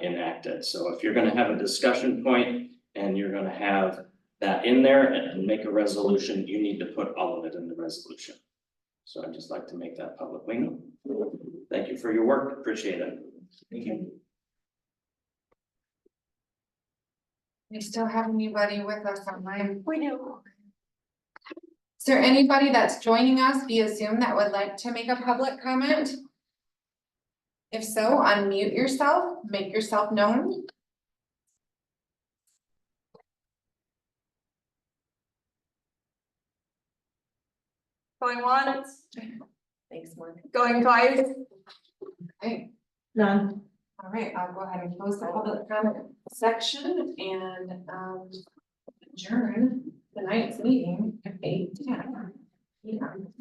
enacted. So if you're gonna have a discussion point and you're gonna have that in there and make a resolution, you need to put all of it in the resolution. So I'd just like to make that publicly known. Thank you for your work. Appreciate it. Thank you. We still have anybody with us online? We do. Is there anybody that's joining us via Zoom that would like to make a public comment? If so, unmute yourself, make yourself known. Going once, Thanks, Mark. going twice. Okay, None. all right, I'll go ahead and close the public comment section and adjourn tonight's meeting at 8:10 p.m.